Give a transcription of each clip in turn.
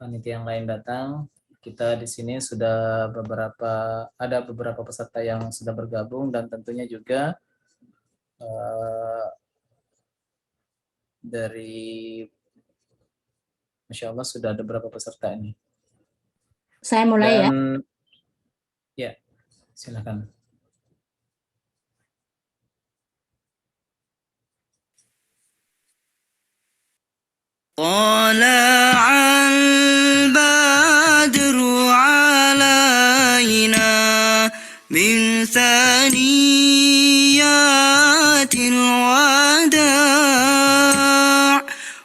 panitia yang lain datang. Kita di sini sudah ada beberapa peserta yang sudah bergabung dan tentunya juga dari Masya Allah sudah ada beberapa peserta ini. Saya mulai ya. Ya, silakan. طلع البدر علينا من ثنيات الوداع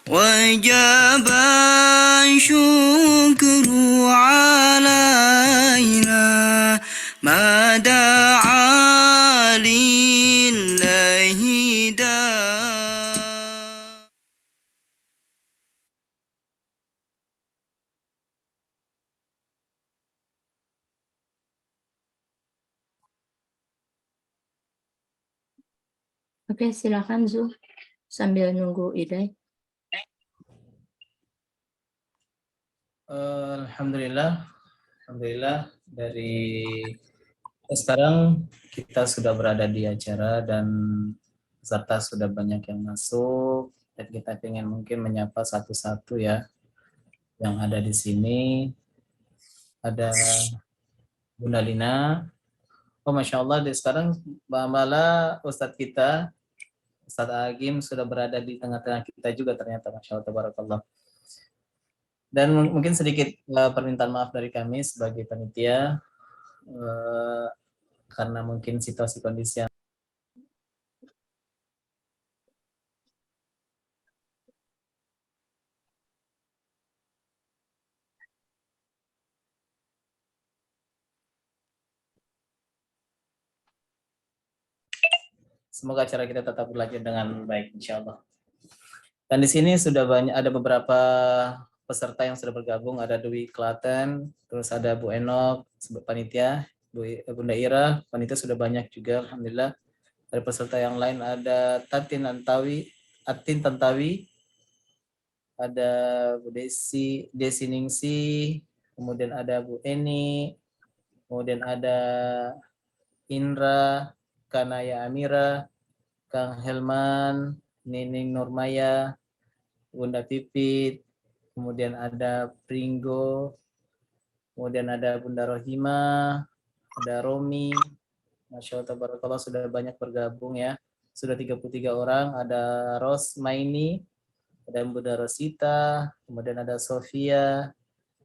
وجب الشكر علينا ما دعا لله داع. Oke, silakan Zul sambil nunggu Idai. Alhamdulillah dari sekarang kita sudah berada di acara dan peserta sudah banyak yang masuk dan kita ingin mungkin menyapa satu-satu ya yang ada di sini. Ada Bunda Lina. Oh Masya Allah, sekarang Mbak Mala, Ustadz kita, Ustadz Agim sudah berada di tengah-tengah kita juga ternyata, Masya Allah, Tabarakallah. Dan mungkin sedikit permintaan maaf dari kami sebagai panitia, karena mungkin situasi kondisi yang semoga acara kita tetap berlanjut dengan baik, insya Allah. Dan di sini sudah ada beberapa peserta yang sudah bergabung, ada Dwi Klaten, terus ada Bu Enok, panitia, Bunda Ira, panitia sudah banyak juga, Alhamdulillah. Ada peserta yang lain, ada Atin Tantawi, ada Bu Desi Ningsi, kemudian ada Bu Eni, kemudian ada Indra, Kanaya Amira, Kang Helman, Nining Nurmaya, Bunda Pipit, kemudian ada Pringgo, kemudian ada Bunda Rohima, ada Romi. Masya Allah, tabarakallah, sudah banyak bergabung ya. Sudah 33 orang, ada Rosmaini, ada Bunda Rosita, kemudian ada Sofia,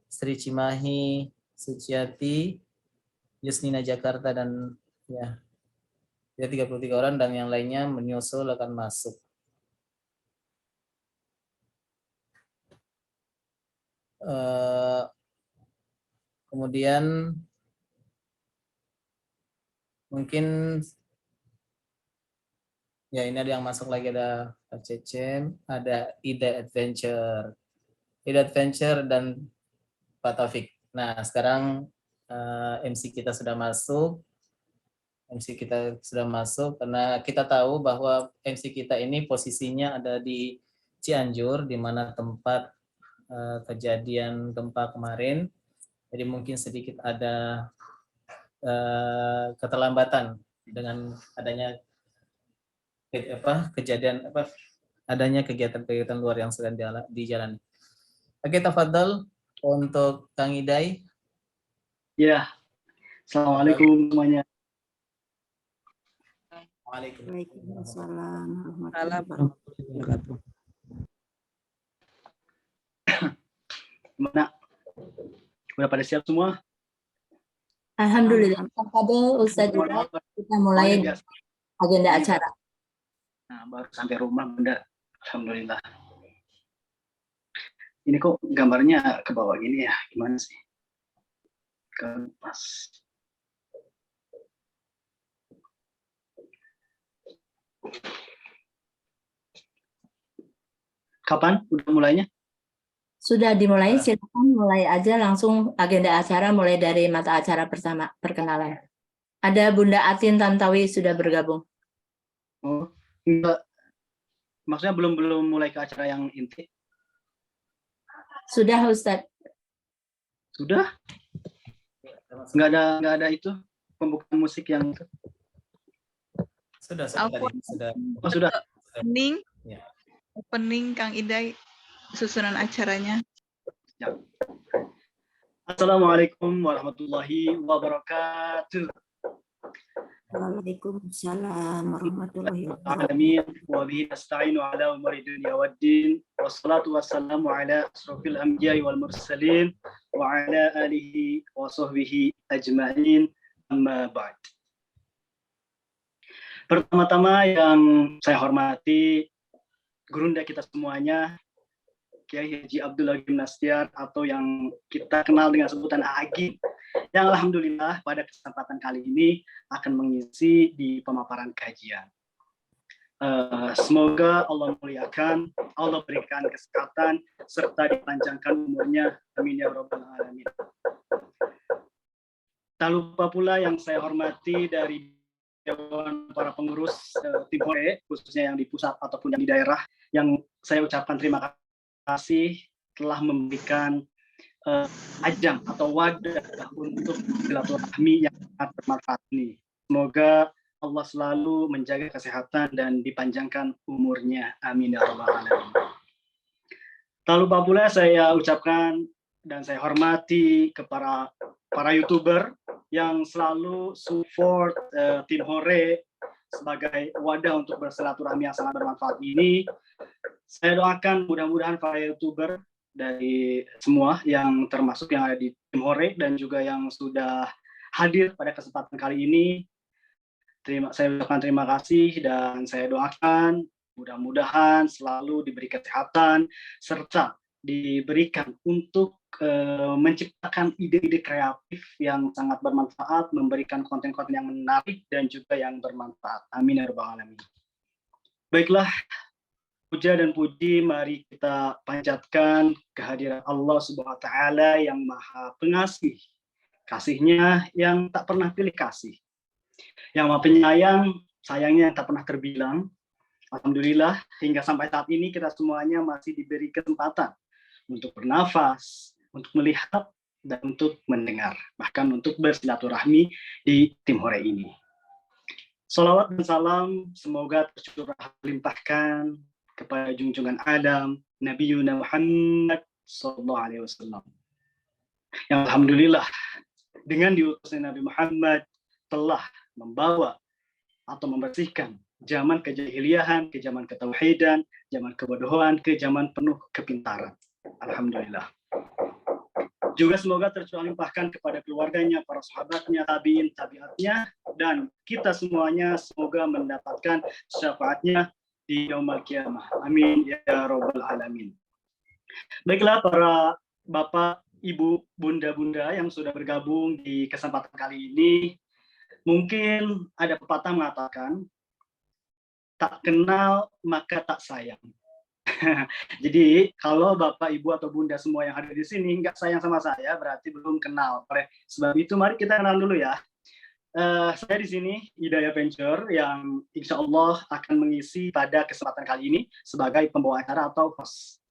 Sri Cimahi, Suciati, Yusnina Jakarta, dan ya 33 orang dan yang lainnya menyusul akan masuk. Kemudian mungkin ya ini ada yang masuk lagi, ada Pak Cecem, ada Ida Adventure dan Pak Taufik. Nah sekarang MC kita sudah masuk karena kita tahu bahwa MC kita ini posisinya ada di Cianjur, di mana tempat kejadian gempa kemarin. Jadi mungkin sedikit ada keterlambatan dengan adanya adanya kegiatan-kegiatan luar yang sedang dijalani. Oke, tafadhal untuk Kang Idai. Ya, Assalamualaikum semuanya. Waalaikumsalam warahmatullahi wabarakatuh. Gimana? Udah pada siap semua? Alhamdulillah. Tafadhol Ustaz Idai, kita mulai agenda acara. Nah, baru sampai rumah Bunda. Alhamdulillah. Ini kok gambarnya ke bawah gini ya? Gimana sih? Pas. Kapan udah mulainya? Sudah dimulai, silakan mulai aja langsung agenda acara mulai dari mata acara pertama, perkenalan. Ada Bunda Atin Tantawi sudah bergabung. Oh, enggak. Maksudnya belum mulai ke acara yang inti? Sudah Ustadz, Sudah? Nggak ada itu pembukaan musik yang itu. Sudah Aku tadi. Sudah. Oh, sudah. opening, Ya. opening Kang Idai, susunan acaranya. Ya. Assalamualaikum warahmatullahi wabarakatuh. Waalaikumsalam warahmatullahi wabarakatuh. Alamin wa bihi nasta'inu ala umuri dunya waddin wassalatu wassalamu ala asrofil anbiya'i wal mursalin wa ala alihi wa sahbihi ajma'in, amma ba'd. Pertama-tama yang saya hormati gurunda kita semuanya, Kiai Haji Abdul Hakim Nastiar, atau yang kita kenal dengan sebutan Agim, yang alhamdulillah pada kesempatan kali ini akan mengisi di pemaparan kajian. Semoga Allah muliakan, Allah berikan kesehatan, serta dipanjangkan umurnya. Amin ya rabbal alamin. Tak lupa pula yang saya hormati dari Dewan para pengurus Tim Hore, khususnya yang di pusat ataupun yang di daerah, yang saya ucapkan terima kasih telah memberikan ajang atau wadah untuk silaturahmi yang sangat bermanfaat ini. Semoga Allah selalu menjaga kesehatan dan dipanjangkan umurnya. Amin ya rabbal alamin. Tak lupa pula saya ucapkan dan saya hormati kepada para YouTuber yang selalu support Tim Hore sebagai wadah untuk bersilaturahmi yang sangat bermanfaat ini. Saya doakan mudah-mudahan para YouTuber dari semua yang termasuk yang ada di Tim Hore dan juga yang sudah hadir pada kesempatan kali ini, saya ucapkan terima kasih dan saya doakan mudah-mudahan selalu diberi kesehatan serta diberikan untuk menciptakan ide-ide kreatif yang sangat bermanfaat, memberikan konten-konten yang menarik dan juga yang bermanfaat. Amin ya rabbal alamin. Baiklah, puja dan puji mari kita panjatkan kehadiran Allah Subhanahu wa taala yang Maha Pengasih. Kasihnya yang tak pernah pilih kasih. Yang Maha Penyayang, sayangnya yang tak pernah terbilang. Alhamdulillah hingga sampai saat ini kita semuanya masih diberi kesempatan untuk bernafas, untuk melihat, dan untuk mendengar, bahkan untuk bersilaturahmi di Tim Hore ini. Salawat dan salam semoga tercurah limpahkan kepada junjungan Adam, Nabi Muhammad sallallahu alaihi wasallam. Yang alhamdulillah dengan diutusnya Nabi Muhammad telah membawa atau membersihkan zaman kejahiliahan ke zaman ketauhidan, zaman kebodohan ke zaman penuh kepintaran. Alhamdulillah. Juga semoga tercurah limpahkan kepada keluarganya, para sahabatnya, tabiin, tabiatnya, dan kita semuanya semoga mendapatkan syafaatnya di yaumul qiyamah. Amin ya rabbal alamin. Baiklah para bapak, ibu, bunda-bunda yang sudah bergabung di kesempatan kali ini, mungkin ada pepatah mengatakan, tak kenal maka tak sayang. Jadi kalau bapak, ibu atau bunda semua yang hadir di sini nggak sayang sama saya, berarti belum kenal. Oleh sebab itu mari kita kenal dulu ya. Saya di sini Hidayah Venture yang insya Allah akan mengisi pada kesempatan kali ini sebagai pembawa acara atau host.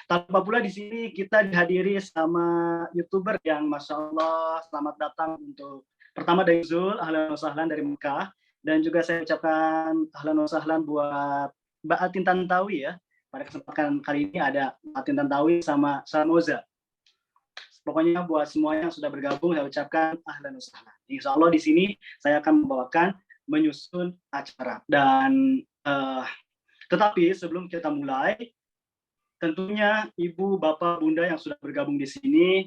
Tanpa pula di sini kita dihadiri sama YouTuber yang masya Allah selamat datang untuk pertama dari Zul, ahlan wa sahlan dari Mekah, dan juga saya ucapkan ahlan wa sahlan buat Mbak Atin Tantawi ya. Pada kesempatan kali ini ada Atin Tantawi sama Samoza. Pokoknya buat semua yang sudah bergabung saya ucapkan ahlan wa sahlan. Insya Allah di sini saya akan membawakan menyusun acara. Dan tetapi sebelum kita mulai, tentunya ibu, bapak, bunda yang sudah bergabung di sini,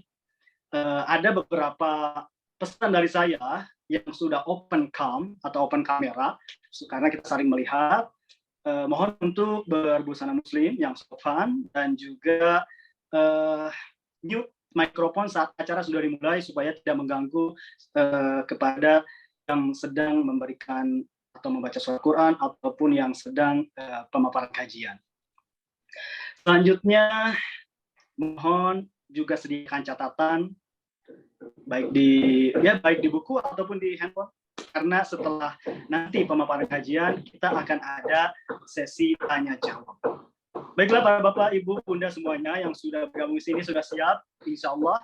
ada beberapa pesan dari saya yang sudah open cam atau open kamera, karena kita saling melihat. Mohon untuk berbusana muslim yang sopan dan juga mute mikrofon saat acara sudah dimulai supaya tidak mengganggu kepada yang sedang memberikan atau membaca surat Quran ataupun yang sedang pemaparan kajian. Selanjutnya mohon juga sediakan catatan baik di buku ataupun di handphone, karena setelah nanti pemaparan kajian kita akan ada sesi tanya jawab. Baiklah para Bapak, Ibu, Bunda semuanya yang sudah bergabung di sini sudah siap, insya Allah.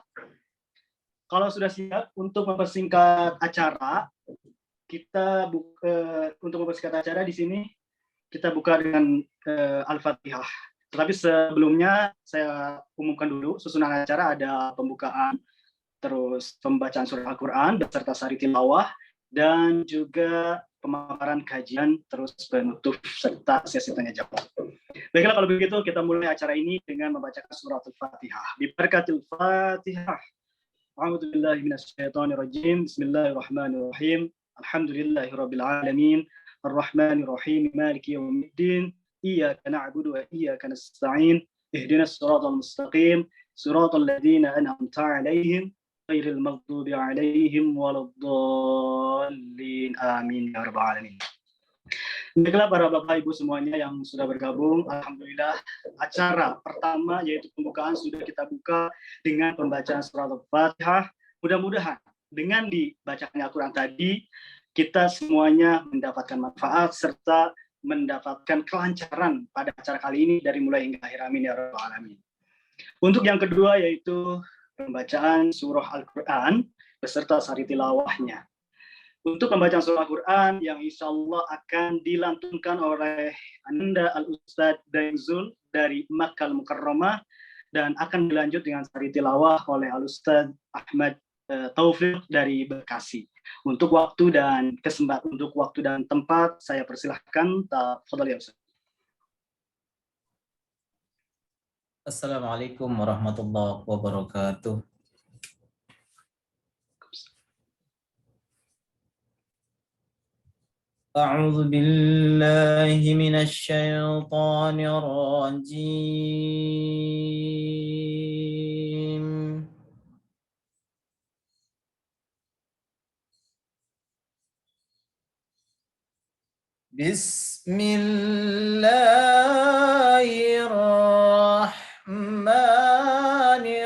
Kalau sudah siap untuk mempersingkat acara, kita untuk mempersingkat acara di sini kita buka dengan Al-Fatihah. Tetapi sebelumnya saya umumkan dulu susunan acara, ada pembukaan, terus pembacaan surah Al-Quran beserta sari tilawah, dan juga pemaparan kajian, terus penutup serta sesi tanya jawab. Baiklah kalau begitu kita mulai acara ini dengan membacakan surah Al-Fatihah. Bibarakatil Fatihah. A'udzu billahi minasyaitonir rajim. Bismillahirrahmanirrahim. Alhamdulillahirabbil alamin. Arrahmanir rahim. Maliki yaumiddin. Iyyaka na'budu wa iyyaka nasta'in. Ihdinas siratal mustaqim. Siratal ladzina an'amta 'alaihim ghairil maghdubi 'alaihim waladdallin. Amin ya rabbal alamin. Baiklah para Bapak Ibu semuanya yang sudah bergabung, alhamdulillah acara pertama yaitu pembukaan sudah kita buka dengan pembacaan surah Al-Fatihah. Mudah-mudahan dengan dibacakannya Al-Quran tadi kita semuanya mendapatkan manfaat serta mendapatkan kelancaran pada acara kali ini dari mulai hingga akhir. Amin ya rabbal alamin. Untuk yang kedua yaitu pembacaan surah Al-Quran beserta sari tilawahnya. Untuk pembacaan surah Al-Quran yang insya Allah akan dilantunkan oleh Ananda Al-Ustadz Daengzul dari Makkah Al-Mukarramah dan akan dilanjut dengan sari tilawah oleh Al-Ustadz Ahmad Taufik dari Bekasi. Untuk waktu dan tempat saya persilahkan. Tafadhal ya Ustaz. Assalamualaikum warahmatullahi wabarakatuh. أعوذ بالله من الشيطان الرجيم بسم الله الرحمن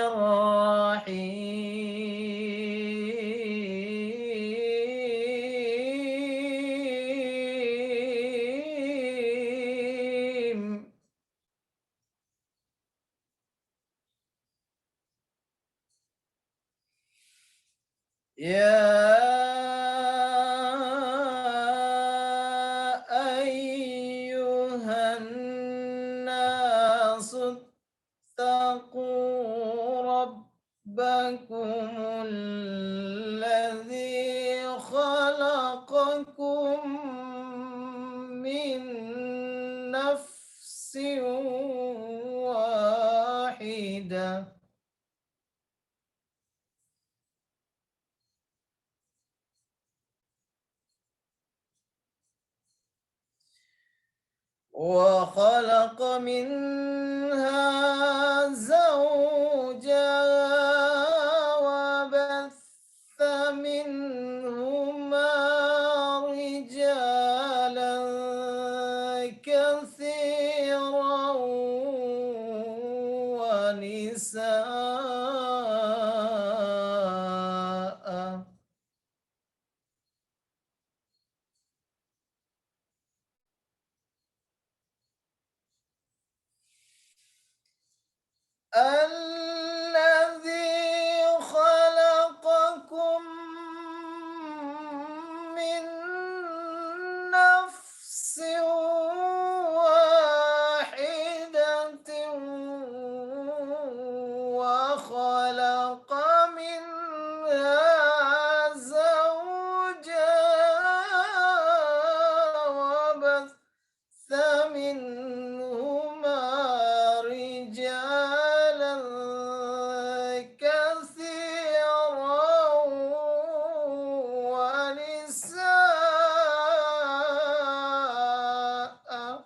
الرحيم يا أيها الناس اتقوا ربكم الذي خلقكم من نفس واحدة وخلق منها زوجها وبث منهما رجالا كثيرا ونساء الذي خلقكم من نفس واحدة وخلق منها زوجها وبث منهما رجالا كثيرا ونساء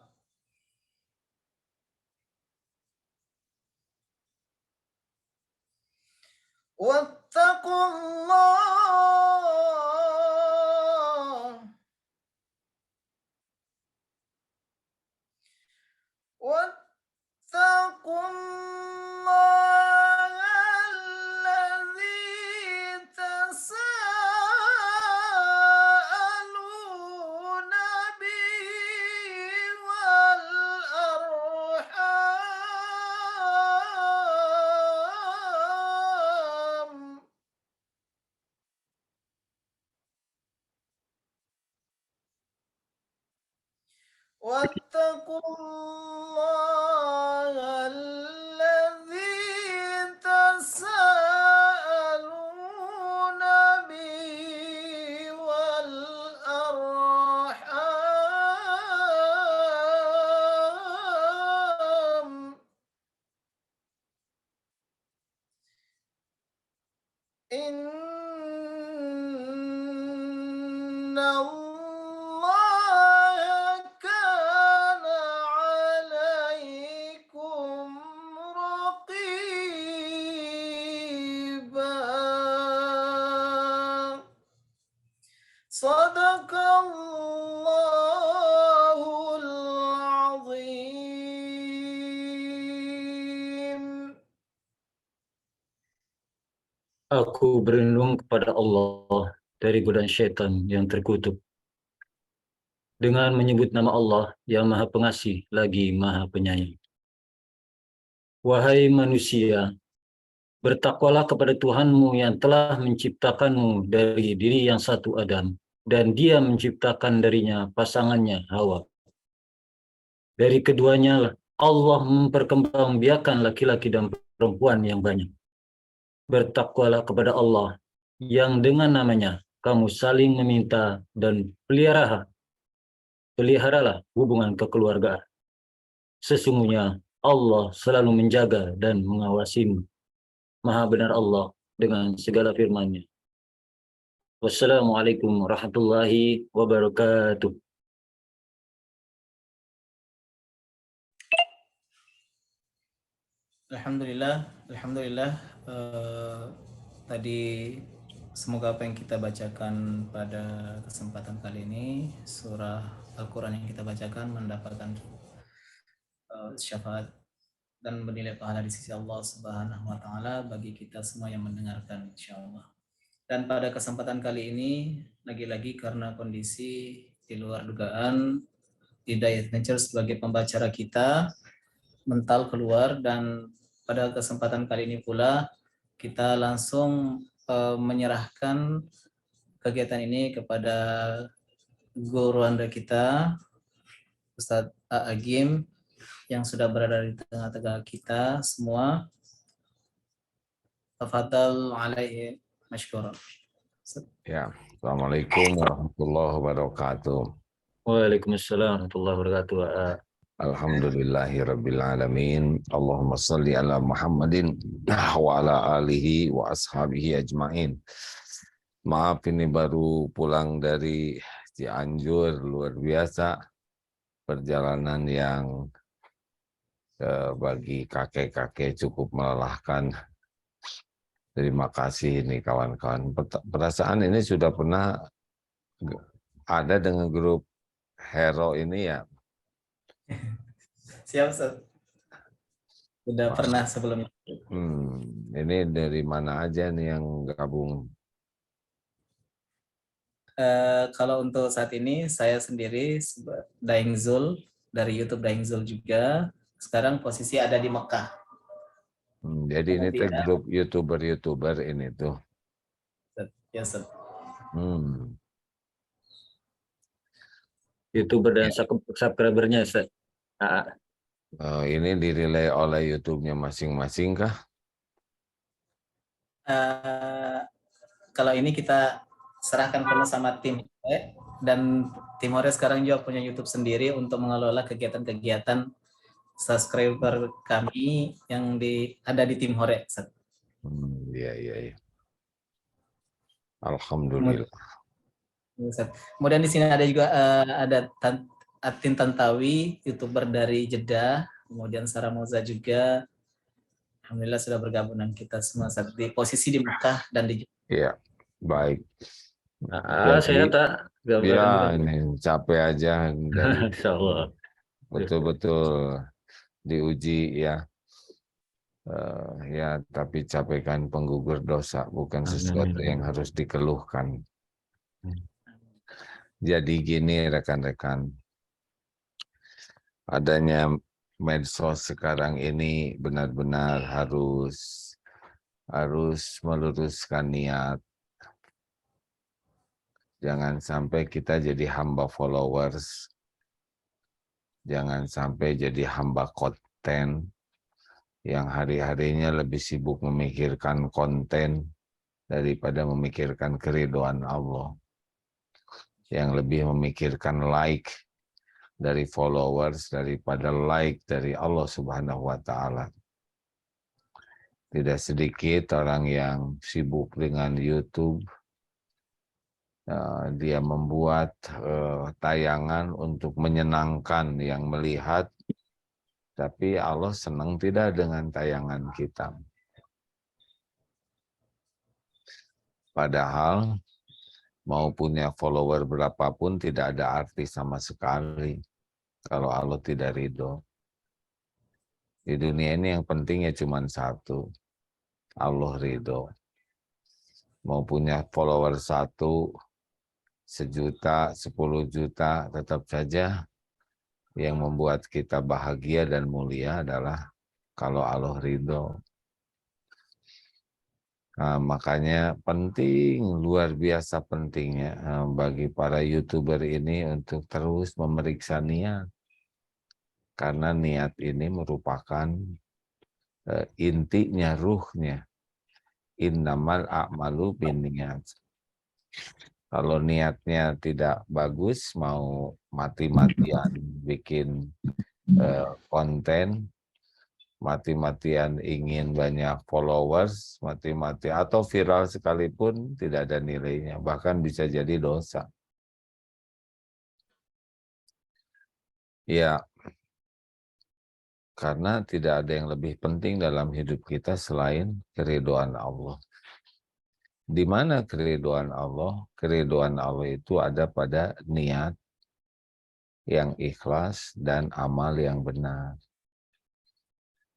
واتقوا الله واتقوا الله الذي تساءلون به والأرحام Aku berlindung kepada Allah dari godaan syaitan yang terkutuk. Dengan menyebut nama Allah yang Maha Pengasih lagi Maha Penyayang. Wahai manusia, bertakwalah kepada Tuhanmu yang telah menciptakanmu dari diri yang satu Adam, dan Dia menciptakan darinya pasangannya Hawa. Dari keduanya Allah memperkembangbiakan laki-laki dan perempuan yang banyak. Bertakwalah kepada Allah yang dengan namanya kamu saling meminta dan peliharalah hubungan kekeluargaan. Sesungguhnya Allah selalu menjaga dan mengawasimu. Maha benar Allah dengan segala firman-Nya. Wassalamualaikum warahmatullahi wabarakatuh. Alhamdulillah. Tadi semoga apa yang kita bacakan pada kesempatan kali ini, surah Al-Quran yang kita bacakan mendapatkan syafaat dan bernilai pahala di sisi Allah Subhanahu wa Ta'ala bagi kita semua yang mendengarkan, insyaallah. Dan pada kesempatan kali ini, lagi-lagi karena kondisi di luar dugaan, Hidayat Nature sebagai pembacara kita mental keluar, dan pada kesempatan kali ini pula kita langsung menyerahkan kegiatan ini kepada guru Anda kita, Ustadz Agim, yang sudah berada di tengah-tengah kita semua. Tafadhal alaihi mashkura. Ya, Assalamualaikum warahmatullahi wabarakatuh. Waalaikumsalam warahmatullahi wabarakatuh. Alhamdulillahirabbil alamin. Allahumma shalli ala Muhammadin wa ala alihi wa ashabihi ajmain. Maaf, ini baru pulang dari Cianjur, luar biasa. Perjalanan yang bagi kakek-kakek cukup melelahkan. Terima kasih ini kawan-kawan. Perasaan ini sudah pernah ada dengan grup Hero ini ya. Siap, Ustaz. Sudah pernah sebelumnya. Ini dari mana aja nih yang gabung? Kalau untuk saat ini saya sendiri Daeng Zul dari YouTube Daeng Zul juga. Sekarang posisi ada di Mekah. Jadi ini tuh grup YouTuber ini tuh. Ya, Ustaz. YouTuber dan subscribernya, Ustaz. Ini dirilai oleh YouTube-nya masing-masing kah? Kalau ini kita serahkan penuh sama tim Hore, dan tim Hore sekarang juga punya YouTube sendiri untuk mengelola kegiatan-kegiatan subscriber kami yang ada di tim Hore. Iya. Alhamdulillah. Kemudian di sini ada juga ada Atin Tantawi, YouTuber dari Jeddah, kemudian Sarah Moza juga. Alhamdulillah sudah bergabung dengan kita semua saat di posisi di Mekah dan di Jeddah. Iya, baik. Saya tak ya ini capek aja dari insyaallah. Betul-betul diuji ya. Ya, tapi capek kan penggugur dosa, bukan sesuatu yang harus dikeluhkan. Jadi gini rekan-rekan, adanya medsos sekarang ini benar-benar harus meluruskan niat. Jangan sampai kita jadi hamba followers, jangan sampai jadi hamba konten yang hari-harinya lebih sibuk memikirkan konten daripada memikirkan keridhaan Allah. Yang lebih memikirkan like dari followers daripada like dari Allah Subhanahu wa Ta'ala. Tidak sedikit orang yang sibuk dengan YouTube. Dia membuat tayangan untuk menyenangkan yang melihat, tapi Allah senang tidak dengan tayangan kita. Padahal mau punya follower berapapun tidak ada arti sama sekali kalau Allah tidak ridho. Di dunia ini yang penting ya cuma satu, Allah ridho. Mau punya follower 1, 1 juta, 10 juta, tetap saja yang membuat kita bahagia dan mulia adalah kalau Allah ridho. Nah, makanya penting, luar biasa pentingnya bagi para YouTuber ini untuk terus memeriksa niat. Karena niat ini merupakan intinya, ruhnya. Innamal a'malu binniyat. Kalau niatnya tidak bagus, mau mati-matian bikin konten, mati-matian ingin banyak followers, mati-mati atau viral sekalipun tidak ada nilainya, bahkan bisa jadi dosa. Ya, karena tidak ada yang lebih penting dalam hidup kita selain keridhaan Allah. Di mana keridhaan Allah? Keridhaan Allah itu ada pada niat yang ikhlas dan amal yang benar.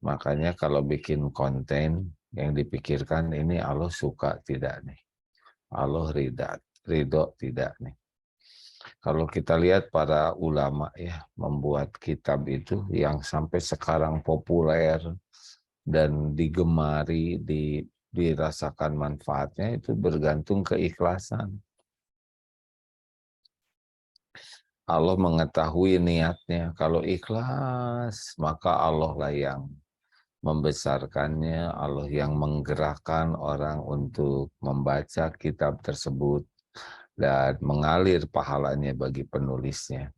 Makanya kalau bikin konten yang dipikirkan ini Allah suka tidak nih? Allah ridho tidak nih? Kalau kita lihat para ulama ya membuat kitab itu yang sampai sekarang populer dan digemari, dirasakan manfaatnya itu bergantung keikhlasan. Allah mengetahui niatnya. Kalau ikhlas, maka Allah lah yang membesarkannya, Allah yang menggerakkan orang untuk membaca kitab tersebut dan mengalir pahalanya bagi penulisnya.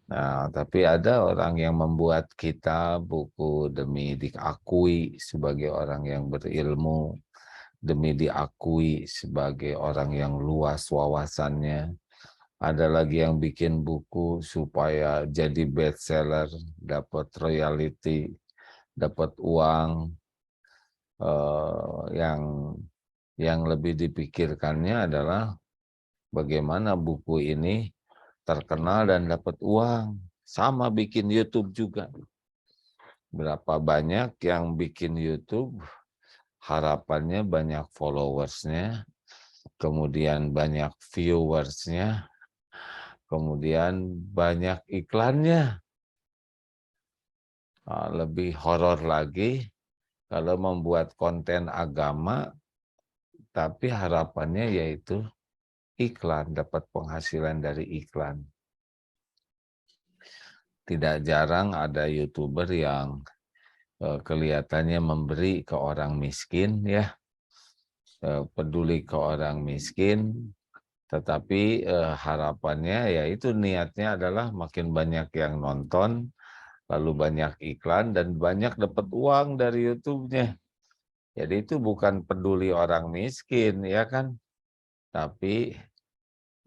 Nah, tapi ada orang yang membuat kitab, buku demi diakui sebagai orang yang berilmu, demi diakui sebagai orang yang luas wawasannya. Ada lagi yang bikin buku supaya jadi bestseller, dapat royalty, dapat uang. Yang lebih dipikirkannya adalah bagaimana buku ini terkenal dan dapat uang. Sama bikin YouTube juga. Berapa banyak yang bikin YouTube, harapannya banyak followersnya, kemudian banyak viewersnya, kemudian banyak iklannya. Lebih horor lagi kalau membuat konten agama, tapi harapannya yaitu iklan, dapat penghasilan dari iklan. Tidak jarang ada YouTuber yang kelihatannya memberi ke orang miskin, ya, peduli ke orang miskin, tetapi harapannya yaitu niatnya adalah makin banyak yang nonton, lalu banyak iklan dan banyak dapat uang dari YouTube-nya. Jadi itu bukan peduli orang miskin, ya kan? Tapi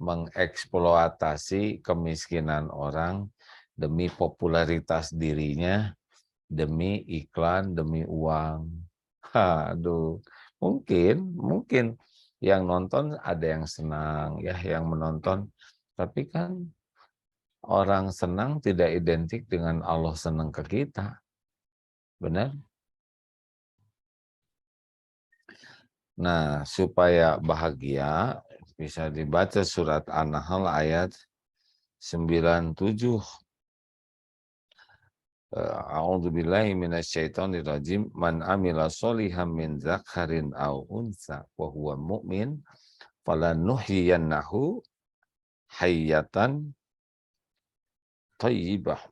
mengeksploitasi kemiskinan orang demi popularitas dirinya, demi iklan, demi uang. Aduh, mungkin yang nonton ada yang senang, ya, yang menonton. Tapi kan orang senang tidak identik dengan Allah senang ke kita. Benar? Nah, supaya bahagia, bisa dibaca surat An-Nahl ayat 97. A'udzubillahi minasyaitonirrajim. Man amila sholihan min dzakarin aw unsa wa huwa mu'min falanuhyiyannahu hayatan thayyibah.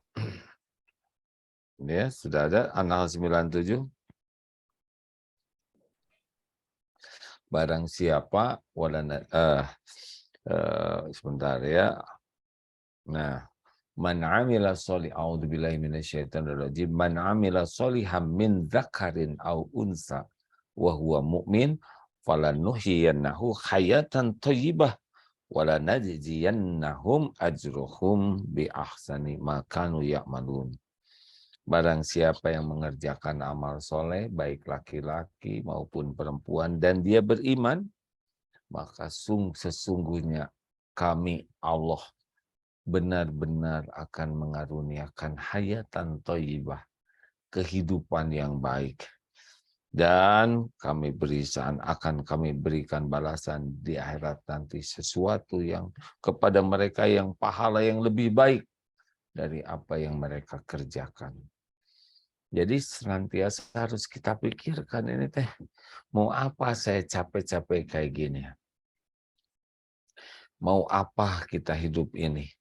Ya, sudah ada An-Nahl 97. Barang siapa sebentar ya. Nah, man amila sholih, a'udzubillahi minasyaitonirrajim. Man amila sholihan min dzakarin aw unsa wa huwa mu'min falanuhyiyannahu hayatan thayyibah wa lanajziyannahum ajruhum bi ahsani ma kanu ya'malun. Barang siapa yang mengerjakan amal soleh, baik laki-laki maupun perempuan, dan dia beriman, maka sesungguhnya kami Allah benar-benar akan mengaruniakan hayatan thayyibah, kehidupan yang baik. Dan akan kami berikan balasan di akhirat nanti sesuatu yang kepada mereka yang pahala yang lebih baik dari apa yang mereka kerjakan. Jadi senantiasa harus kita pikirkan ini teh, mau apa saya capek-capek kayak gini? Mau apa kita hidup ini?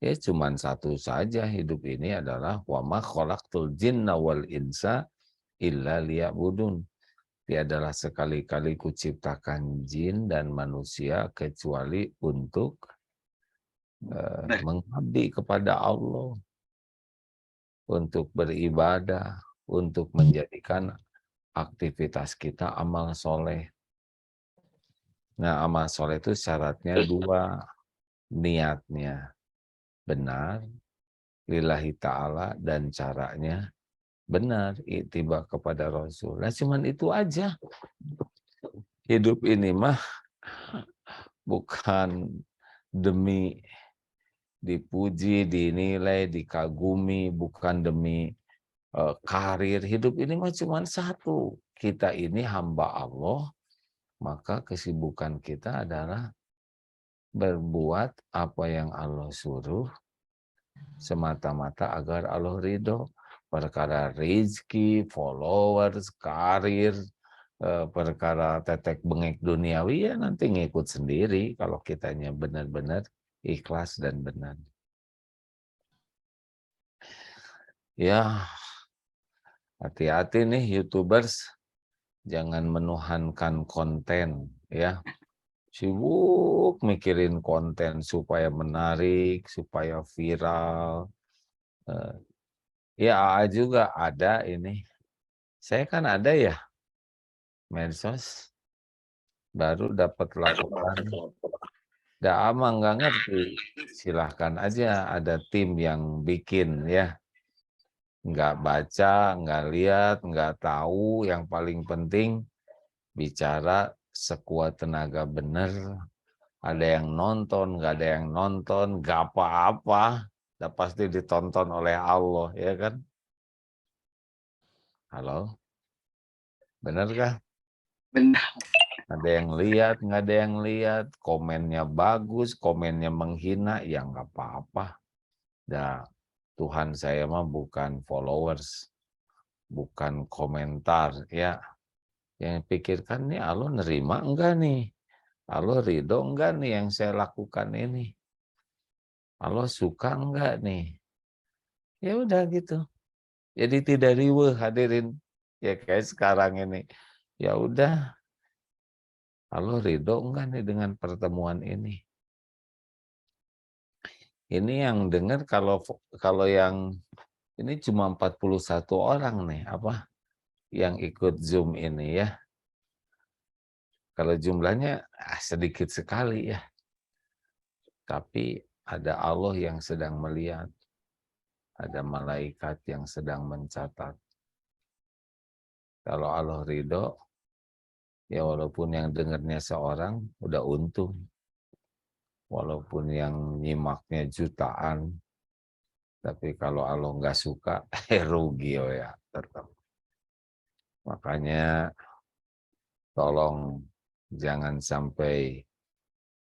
Ya cuman satu saja hidup ini adalah wa ma khalaqtul jinna wal insa illa liya'budun. Tiadalah sekali-kali kuciptakan jin dan manusia kecuali untuk mengabdi kepada Allah, untuk beribadah, untuk menjadikan aktivitas kita amal soleh. Nah, amal soleh itu syaratnya 2, niatnya benar, lillahi ta'ala, dan caranya benar, ittiba kepada Rasul. Nah, cuman itu aja. Hidup ini mah bukan demi dipuji, dinilai, dikagumi, bukan demi karir. Hidup ini mah cuman satu. Kita ini hamba Allah, maka kesibukan kita adalah berbuat apa yang Allah suruh semata-mata agar Allah ridho. Perkara rezeki, followers, karir, perkara tetek bengek duniawi ya nanti ngikut sendiri kalau kitanya benar-benar ikhlas dan benar. Ya, hati-hati nih YouTubers, jangan menuhankan konten ya. Sibuk mikirin konten supaya menarik, supaya viral. Ya AA juga ada ini. Saya kan ada ya medsos, baru dapat laporan. AA mah nggak ngerti, silahkan aja ada tim yang bikin ya. Nggak baca, nggak lihat, nggak tahu. Yang paling penting bicara sekuat tenaga benar. Ada yang nonton, nggak ada yang nonton, nggak apa-apa. Udah pasti ditonton oleh Allah, ya kan? Halo? Benar kah? Benar. Ada yang lihat, nggak ada yang lihat. Komennya bagus, komennya menghina, ya nggak apa-apa. Nah, Tuhan saya mah bukan followers, bukan komentar, ya. Yang pikirkan nih Allah nerima enggak nih? Allah ridho enggak nih yang saya lakukan ini? Allah suka enggak nih? Ya udah gitu. Jadi tidak riweuh hadirin. Ya kayak sekarang ini. Ya udah. Allah ridho enggak nih dengan pertemuan ini? Ini yang dengar kalau yang ini cuma 41 orang nih apa yang ikut Zoom ini ya. Kalau jumlahnya sedikit sekali ya. Tapi ada Allah yang sedang melihat. Ada malaikat yang sedang mencatat. Kalau Allah ridho, ya walaupun yang dengarnya seorang, udah untung. Walaupun yang nyimaknya jutaan, tapi kalau Allah nggak suka, rugi ya tetap. Makanya tolong jangan sampai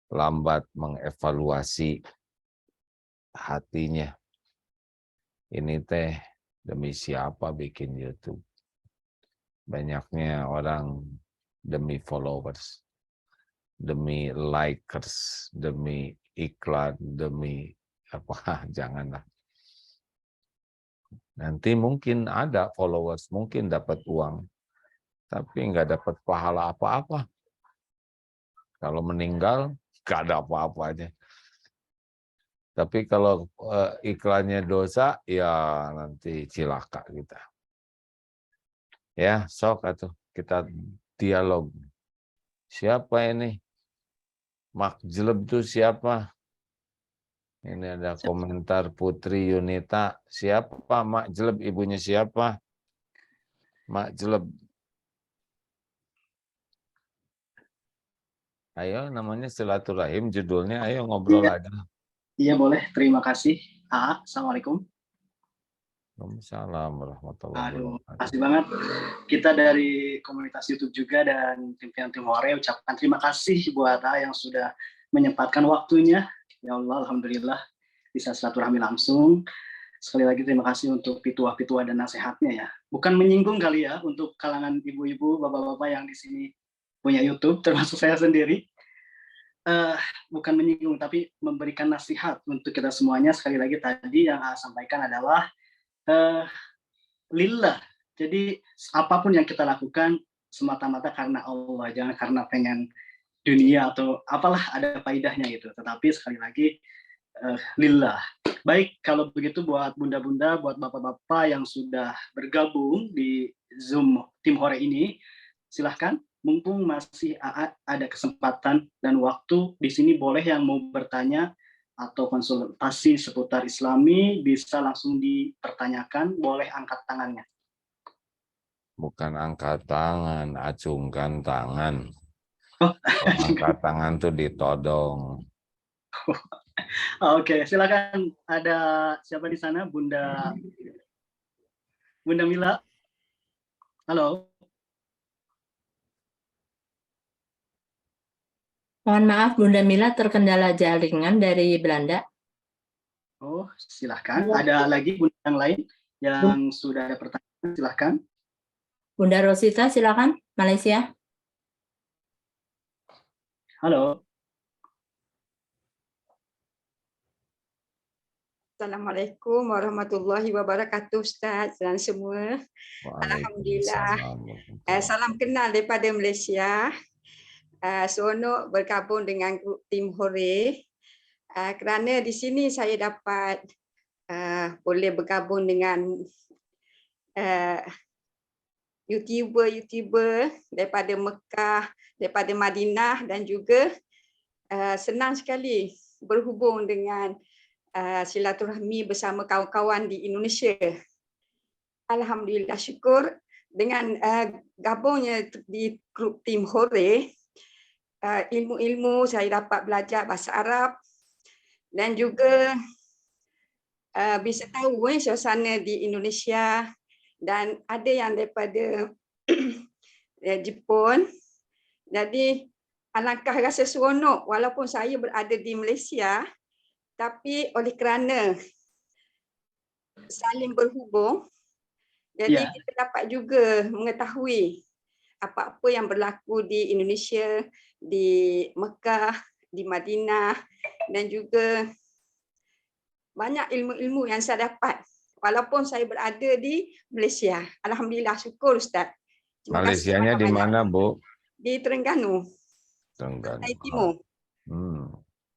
lambat mengevaluasi hatinya. Ini teh demi siapa bikin YouTube? Banyaknya orang demi followers, demi likers, demi iklan, demi apa, janganlah. Nanti mungkin ada followers, mungkin dapat uang, tapi nggak dapat pahala apa-apa. Kalau meninggal, nggak ada apa-apanya. Tapi kalau iklannya dosa, ya nanti cilaka kita. Ya, sok atuh kita dialog. Siapa ini? Mak Jeleb itu siapa? Ini ada komentar Putri Yunita. Siapa Mak Jeleb? Ibunya siapa? Mak Jeleb. Ayo namanya silaturahim judulnya. Ayo ngobrol aja. Iya boleh. Terima kasih. AA. Assalamualaikum. Waalaikumsalam warahmatullahi Aduh, wabarakatuh. kasih banget. Kita dari komunitas YouTube juga dan pimpinan Timore ucapkan terima kasih buat yang sudah menyempatkan waktunya. Ya Allah, alhamdulillah bisa silaturahmi langsung. Sekali lagi terima kasih untuk pitua-pitua dan nasihatnya ya. Bukan menyinggung kali ya untuk kalangan ibu-ibu, bapak-bapak yang di sini punya YouTube, termasuk saya sendiri. Bukan menyinggung, tapi memberikan nasihat untuk kita semuanya. Sekali lagi tadi yang sampaikan adalah lillah. Jadi apapun yang kita lakukan semata-mata karena Allah, jangan karena pengen dunia atau apalah ada faedahnya gitu. Tetapi sekali lagi lillah. Baik, kalau begitu buat bunda-bunda, buat bapak-bapak yang sudah bergabung di Zoom Timore ini, silahkan, mumpung masih ada kesempatan dan waktu, di sini boleh yang mau bertanya atau konsultasi seputar Islami, bisa langsung dipertanyakan, boleh angkat tangannya. Bukan angkat tangan, acungkan tangan. Oh, Angkat tangan tuh ditodong. Oke, silakan. Ada siapa di sana? Bunda Mila. Halo. Mohon maaf, Bunda Mila terkendala jaringan dari Belanda. Oh, silahkan. Ada lagi bunda yang lain yang sudah ada pertanyaan, silahkan. Bunda Rosita, silakan, Malaysia. Halo. Assalamualaikum warahmatullahi wabarakatuh, Ustaz dan semua. Alhamdulillah. Salam kenal daripada Malaysia. Seronok bergabung dengan grup Timore. Kerana di sini saya dapat boleh bergabung dengan YouTuber daripada Mekah, daripada Madinah dan juga senang sekali berhubung dengan silaturahmi bersama kawan-kawan di Indonesia. Alhamdulillah, syukur dengan gabungnya di grup Timore, ilmu-ilmu saya dapat belajar bahasa Arab dan juga bisa tahu suasana di Indonesia, dan ada yang daripada Jepun. Jadi alangkah rasa seronok walaupun saya berada di Malaysia, tapi oleh kerana saling berhubung, jadi kita dapat juga mengetahui apa-apa yang berlaku di Indonesia, di Mekah, di Madinah, dan juga banyak ilmu-ilmu yang saya dapat walaupun saya berada di Malaysia. Alhamdulillah, syukur Ustaz. Malaysianya di mana, Bu? Di Terengganu. Terengganu. Pantai Timur.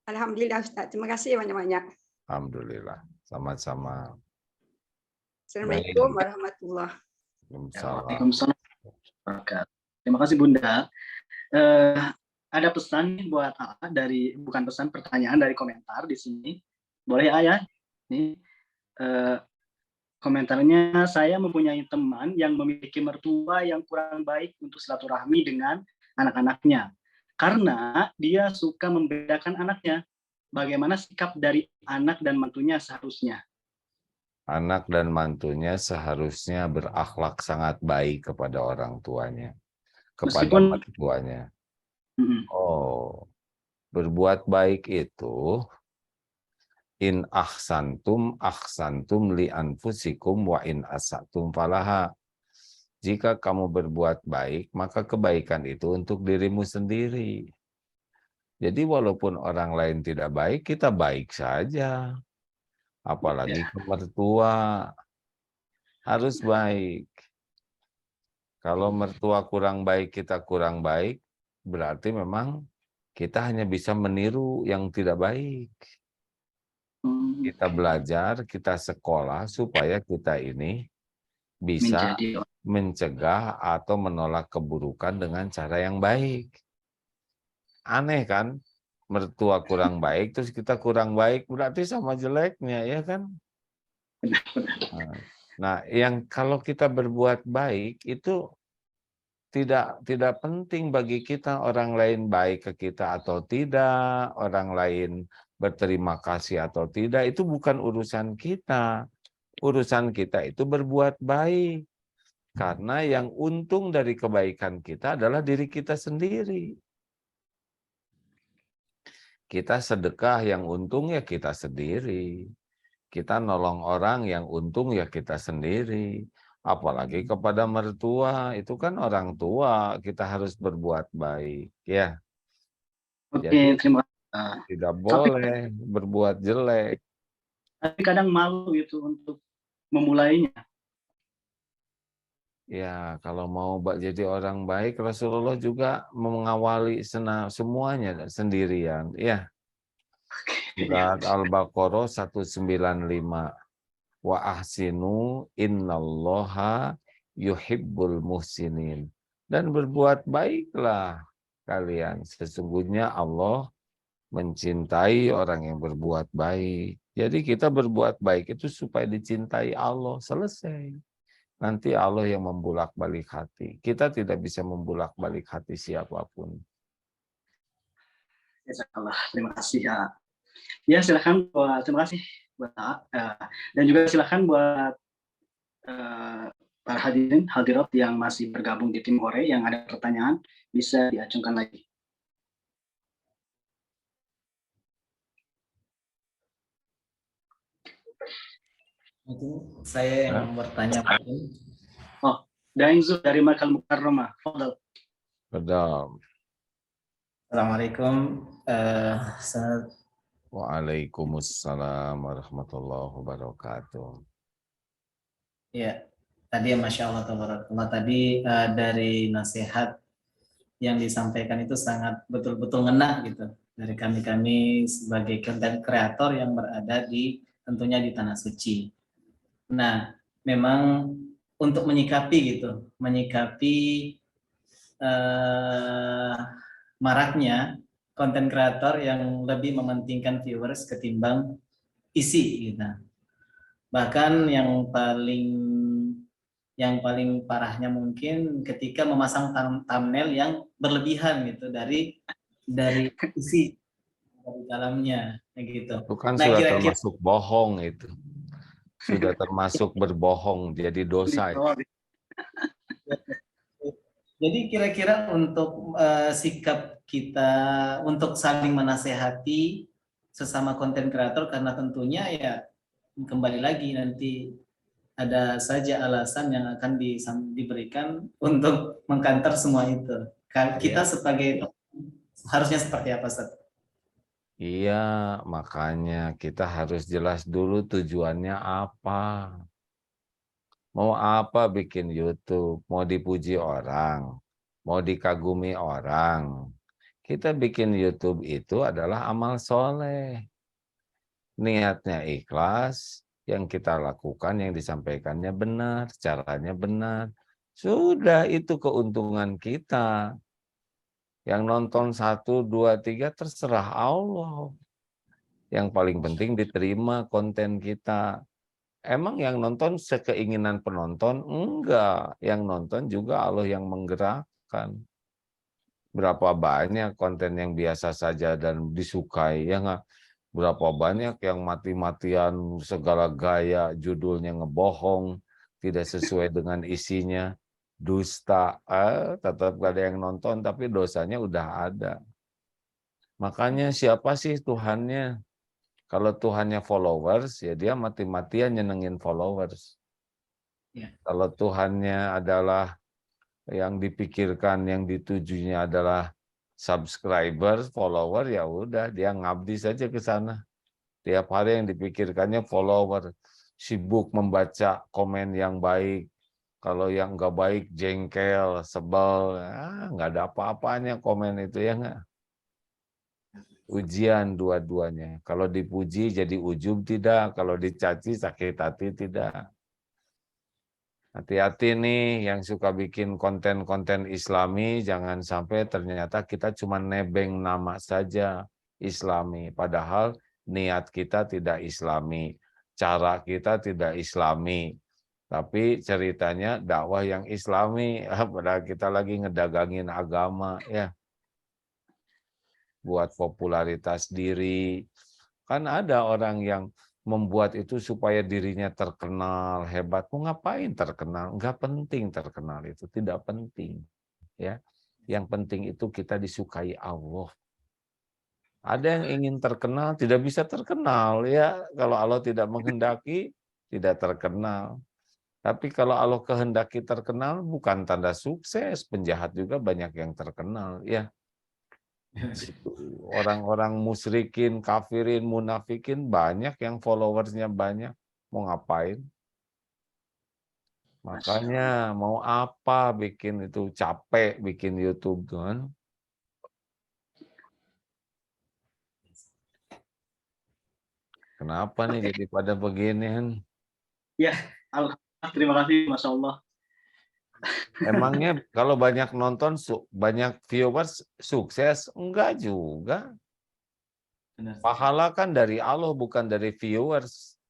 Alhamdulillah Ustaz. Terima kasih banyak-banyak. Alhamdulillah. Sama-sama. Assalamualaikum warahmatullahi wabarakatuh. Waalaikumsalam. Terima kasih Bunda. Ada pesan nih buat dari, bukan pesan, pertanyaan dari komentar di sini. Boleh ya? Nih komentarnya, saya mempunyai teman yang memiliki mertua yang kurang baik untuk silaturahmi dengan anak-anaknya. Karena dia suka membedakan anaknya. Bagaimana sikap dari anak dan mantunya seharusnya? Anak dan mantunya seharusnya berakhlak sangat baik kepada orang tuanya, kepada mertuanya. Oh, berbuat baik itu in ahsantum li anfusikum wa in asatum falaha. Jika kamu berbuat baik, maka kebaikan itu untuk dirimu sendiri. Jadi walaupun orang lain tidak baik, kita baik saja. Apalagi ke mertua. Harus baik. Kalau mertua kurang baik, kita kurang baik, berarti memang kita hanya bisa meniru yang tidak baik. Kita belajar, kita sekolah supaya kita ini bisa mencegah atau menolak keburukan dengan cara yang baik. Aneh kan? Mertua kurang baik, terus kita kurang baik, berarti sama jeleknya, ya kan? Nah, yang kalau kita berbuat baik itu tidak penting bagi kita orang lain baik ke kita atau tidak, orang lain berterima kasih atau tidak, itu bukan urusan kita. Urusan kita itu berbuat baik. Karena yang untung dari kebaikan kita adalah diri kita sendiri. Kita sedekah yang untung ya kita sendiri. Kita nolong orang yang untung ya kita sendiri. Apalagi kepada mertua, itu kan orang tua, kita harus berbuat baik. Ya. Oke, Jadi terima kasih. tidak boleh berbuat jelek. Tapi kadang malu gitu untuk memulainya. Ya, kalau mau jadi orang baik, Rasulullah juga mengawali semuanya sendirian. Ya. Surat Al-Baqarah 195. Wa ahsinu innallaha yuhibbul muhsinin. Dan berbuat baiklah kalian. Sesungguhnya Allah mencintai orang yang berbuat baik. Jadi kita berbuat baik itu supaya dicintai Allah. Selesai. Nanti Allah yang membulak-balik hati. Kita tidak bisa membulak-balik hati siapapun. Terima kasih ya. Ya silakan terima kasih buat dan juga silakan buat para hadirin hadirat yang masih bergabung di tim Hore yang ada pertanyaan bisa diajukan lagi. Itu saya yang bertanya. Oh, Daengzu dari Makkah Mukarramah. Fadal. Fadal. Assalamualaikum. Waalaikumsalam warahmatullahi wabarakatuh. Ya, tadi Masya Allah tabarakallah tadi dari nasihat yang disampaikan itu sangat betul-betul ngena gitu dari kami sebagai content creator yang berada di tentunya di Tanah Suci. Nah, memang untuk menyikapi maraknya konten kreator yang lebih mementingkan viewers ketimbang isi gitu. Bahkan yang paling parahnya mungkin ketika memasang thumbnail yang berlebihan gitu dari isi dari dalamnya gitu. Itu kan Nah, sudah kira-kira termasuk bohong itu. Sudah termasuk berbohong jadi dosa. Jadi kira-kira untuk sikap kita untuk saling menasehati sesama konten kreator karena tentunya ya kembali lagi nanti ada saja alasan yang akan diberikan untuk mengkanter semua itu. Kita sebagai harusnya seperti apa, Ustaz? Iya, makanya kita harus jelas dulu tujuannya apa. Mau apa bikin YouTube? Mau dipuji orang? Mau dikagumi orang? Kita bikin YouTube itu adalah amal soleh. Niatnya ikhlas, yang kita lakukan, yang disampaikannya benar, caranya benar. Sudah, itu keuntungan kita. Yang nonton 1, 2, 3 terserah Allah. Yang paling penting diterima konten kita. Emang yang nonton sekeinginan penonton? Enggak. Yang nonton juga Allah yang menggerakkan. Berapa banyak konten yang biasa saja dan disukai, ya enggak? Berapa banyak yang mati-matian segala gaya, judulnya ngebohong, tidak sesuai dengan isinya, dusta, tetap gak ada yang nonton, tapi dosanya udah ada. Makanya siapa sih Tuhannya? Kalau Tuhannya followers, ya dia mati-matian nyenengin followers. Ya. Kalau Tuhannya adalah yang dipikirkan, yang ditujunya adalah subscriber, follower, ya udah dia ngabdi saja ke sana. Tiap hari yang dipikirkannya follower, sibuk membaca komen yang baik. Kalau yang nggak baik jengkel, sebel, nggak ada apa-apanya komen itu, ya nggak? Ujian dua-duanya. Kalau dipuji jadi ujub tidak, kalau dicaci sakit hati tidak. Hati-hati nih yang suka bikin konten-konten Islami, jangan sampai ternyata kita cuma nebeng nama saja Islami. Padahal niat kita tidak Islami, cara kita tidak Islami. Tapi ceritanya dakwah yang Islami, padahal kita lagi ngedagangin agama, ya. Buat popularitas diri. Kan ada orang yang membuat itu supaya dirinya terkenal, hebat. Mau ngapain terkenal? Enggak penting terkenal itu, tidak penting. Ya, yang penting itu kita disukai Allah. Ada yang ingin terkenal, tidak bisa terkenal ya. Kalau Allah tidak menghendaki, tidak terkenal. Tapi kalau Allah kehendaki terkenal, bukan tanda sukses. Penjahat juga banyak yang terkenal ya. Orang-orang musyrikin, kafirin, munafikin banyak yang followersnya banyak. Mau ngapain? Makanya mau apa bikin itu, capek bikin YouTube kan? Kenapa nih jadi pada beginian? Ya, alhamdulillah, terima kasih, Masya Allah. Emangnya kalau banyak nonton, banyak viewers, sukses? Enggak juga. Pahala kan dari Allah, bukan dari viewers.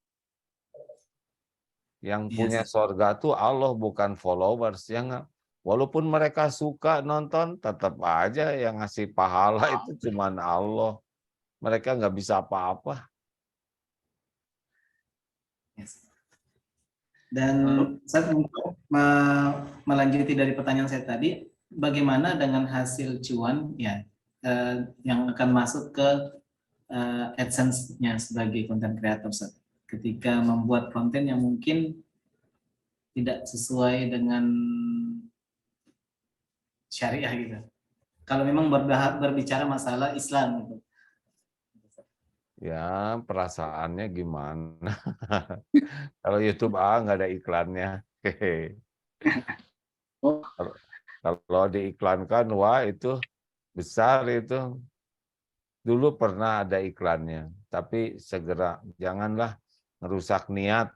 Yang punya surga tuh Allah, bukan followers. Ya enggak? Walaupun mereka suka nonton, tetap aja yang ngasih pahala itu cuman Allah. Mereka nggak bisa apa-apa. Dan saya untuk melanjuti dari pertanyaan saya tadi, bagaimana dengan hasil cuan ya yang akan masuk ke AdSense-nya sebagai content creator ketika membuat konten yang mungkin tidak sesuai dengan syariah gitu. Kalau memang berbicara masalah Islam gitu. Ya, perasaannya gimana? Kalau YouTube nggak ada iklannya. Kalau diiklankan, wah itu besar itu. Dulu pernah ada iklannya, tapi segera janganlah ngerusak niat.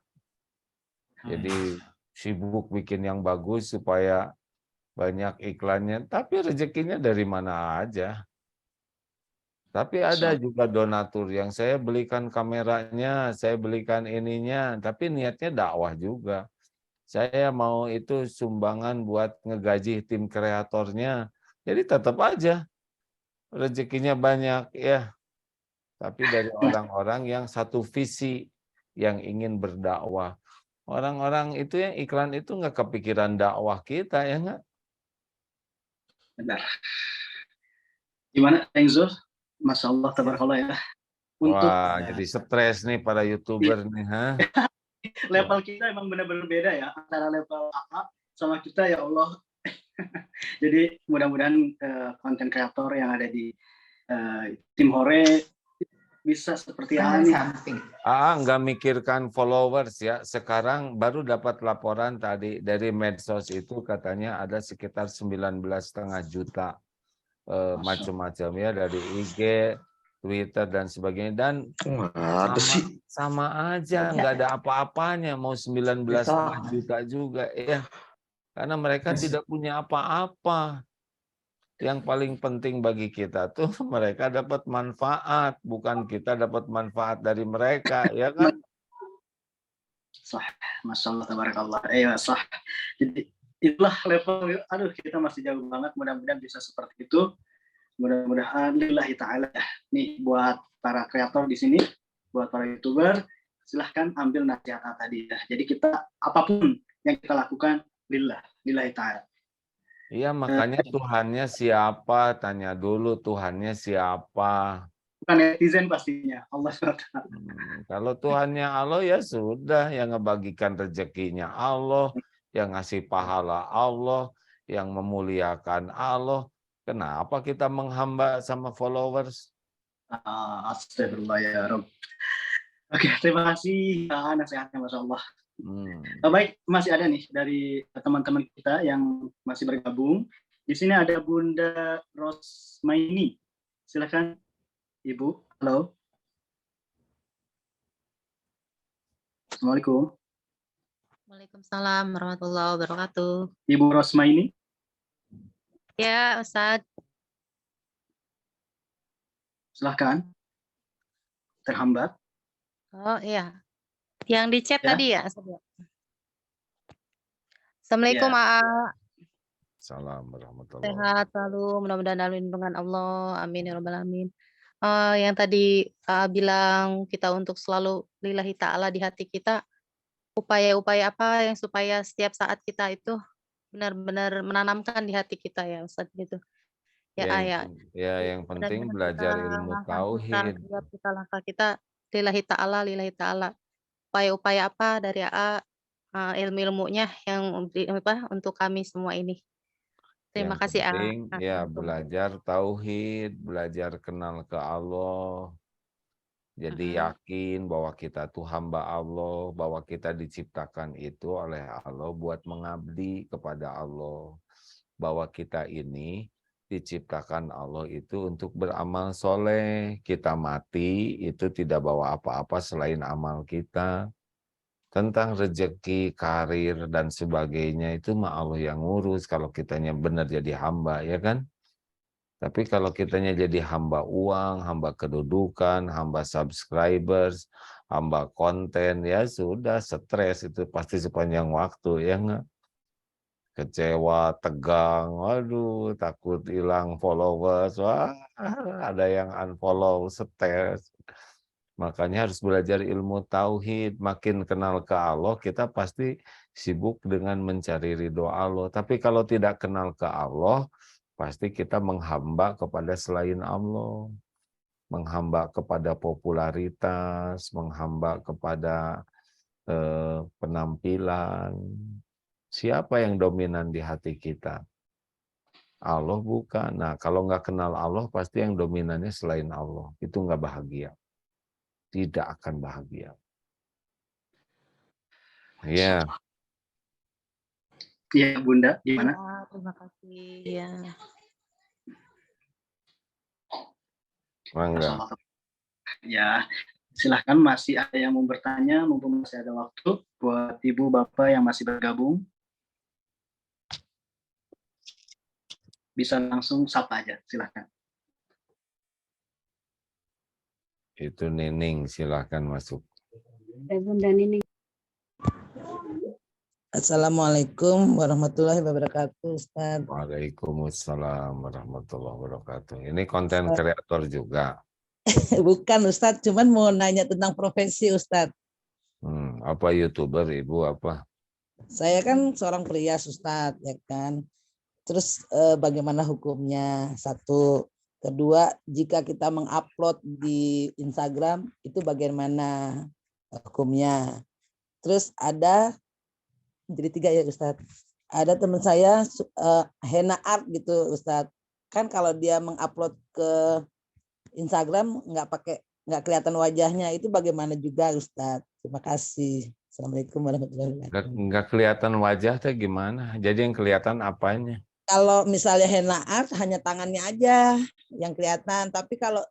Jadi sibuk bikin yang bagus supaya banyak iklannya, tapi rezekinya dari mana aja. Tapi ada juga donatur yang saya belikan kameranya, saya belikan ininya, tapi niatnya dakwah juga. Saya mau itu sumbangan buat ngegaji tim kreatornya. Jadi tetap aja rezekinya banyak ya. Tapi dari orang-orang yang satu visi, yang ingin berdakwah. Orang-orang itu yang iklan itu nggak kepikiran dakwah kita ya nggak? Benar. Gimana, Engzo? Masya Allah, tabarakallah ya. Wah, jadi stres nih para YouTuber nih, ha? Level kita emang benar-benar beda ya, antara level AA sama kita ya Allah. Jadi mudah-mudahan konten kreator yang ada di tim Hore bisa seperti ini. Nggak mikirkan followers ya. Sekarang baru dapat laporan tadi dari medsos itu katanya ada sekitar 19,5 juta macam-macam ya dari IG, Twitter dan sebagainya, dan sama aja nggak ada apa-apanya mau 19,5 juta juga ya, karena mereka tidak punya apa-apa. Yang paling penting bagi kita tuh mereka dapat manfaat, bukan kita dapat manfaat dari mereka, ya kan? Sah, Masya Allah, tabarakallah. Sah. Jadi itulah level, aduh kita masih jauh banget, mudah-mudahan bisa seperti itu. Mudah-mudahan lillahi ta'ala. Nih buat para kreator di sini, buat para YouTuber, silahkan ambil nasihat tadi ya. Jadi kita apapun yang kita lakukan lillahi ta'ala. Iya, makanya Tuhannya siapa? Tanya dulu Tuhannya siapa. Bukan netizen pastinya, Allah SWT. Kalau Tuhannya Allah ya sudah, yang ngebagikan rezekinya Allah, yang ngasih pahala Allah, yang memuliakan Allah. Kenapa kita menghamba sama followers? Astagfirullah ya Rabb. Oke, terima kasih nasihatnya, Masya Allah. Baik, masih ada nih dari teman-teman kita yang masih bergabung. Di sini ada Bunda Rosmaini. Silakan, Ibu. Halo. Assalamualaikum. Waalaikumsalam warahmatullahi wabarakatuh. Ibu Rosmaini. Ya, Ustadz. Silakan. Terhambat. Oh iya. Yang di chat tadi ya, Ustadz. Assalamualaikum, AA. Salam warahmatullahi Sehat selalu, mudah-mudahan dalam lindungan Allah. Amin ya rabbal alamin. yang tadi bilang kita untuk selalu lillahi ta'ala di hati kita, upaya-upaya apa yang supaya setiap saat kita itu benar-benar menanamkan di hati kita ya Ustadz gitu. Ya, Yang penting benar-benar belajar ilmu tauhid. kita langkah kita lillahi ta'ala. Upaya-upaya apa dari ilmu-ilmunya yang untuk kami semua ini. Terima Yang kasih penting ya Assalamualaikum. belajar tauhid, belajar kenal ke Allah. Jadi yakin bahwa kita tuh hamba Allah, bahwa kita diciptakan itu oleh Allah buat mengabdi kepada Allah. Bahwa kita ini diciptakan Allah itu untuk beramal soleh. Kita mati itu tidak bawa apa-apa selain amal kita. Tentang rezeki, karir, dan sebagainya itu mah Allah yang ngurus kalau kitanya benar jadi hamba, ya kan? Tapi kalau kitanya jadi hamba uang, hamba kedudukan, hamba subscribers, hamba konten, ya sudah stres itu pasti sepanjang waktu, ya nggak? Kecewa, tegang, waduh, takut hilang followers, wah, ada yang unfollow, stres. Makanya harus belajar ilmu tauhid, makin kenal ke Allah, kita pasti sibuk dengan mencari ridho Allah. Tapi kalau tidak kenal ke Allah, pasti kita menghamba kepada selain Allah. Menghamba kepada popularitas, menghamba kepada penampilan. Siapa yang dominan di hati kita? Allah bukan. Nah, kalau nggak kenal Allah, pasti yang dominannya selain Allah. Itu nggak bahagia. Tidak akan bahagia. Ya. Iya, Bunda, gimana? Terima kasih. Ya. Mangga. Ya, silahkan masih ada yang mau bertanya, mumpung masih ada waktu buat Ibu Bapak yang masih bergabung. Bisa langsung sapa aja, silahkan. Itu Nining, silahkan masuk. Bunda Nining. Assalamualaikum warahmatullahi wabarakatuh, Ustaz. Waalaikumsalam warahmatullahi wabarakatuh. Ini konten kreator juga. Bukan Ustaz, cuman mau nanya tentang profesi Ustaz. Apa YouTuber Ibu apa? Saya kan seorang pria Ustaz, ya kan. Terus bagaimana hukumnya? Satu. Kedua, jika kita mengupload di Instagram, itu bagaimana hukumnya? Terus ada, jadi 3 ya Ustadz. Ada teman saya henna art gitu Ustadz. Kan kalau dia mengupload ke Instagram nggak kelihatan wajahnya, itu bagaimana juga Ustadz? Terima kasih. Assalamualaikum warahmatullahi wabarakatuh. Nggak kelihatan wajah teh gimana? Jadi yang kelihatan apanya? Kalau misalnya henna art hanya tangannya aja yang kelihatan, tapi kalau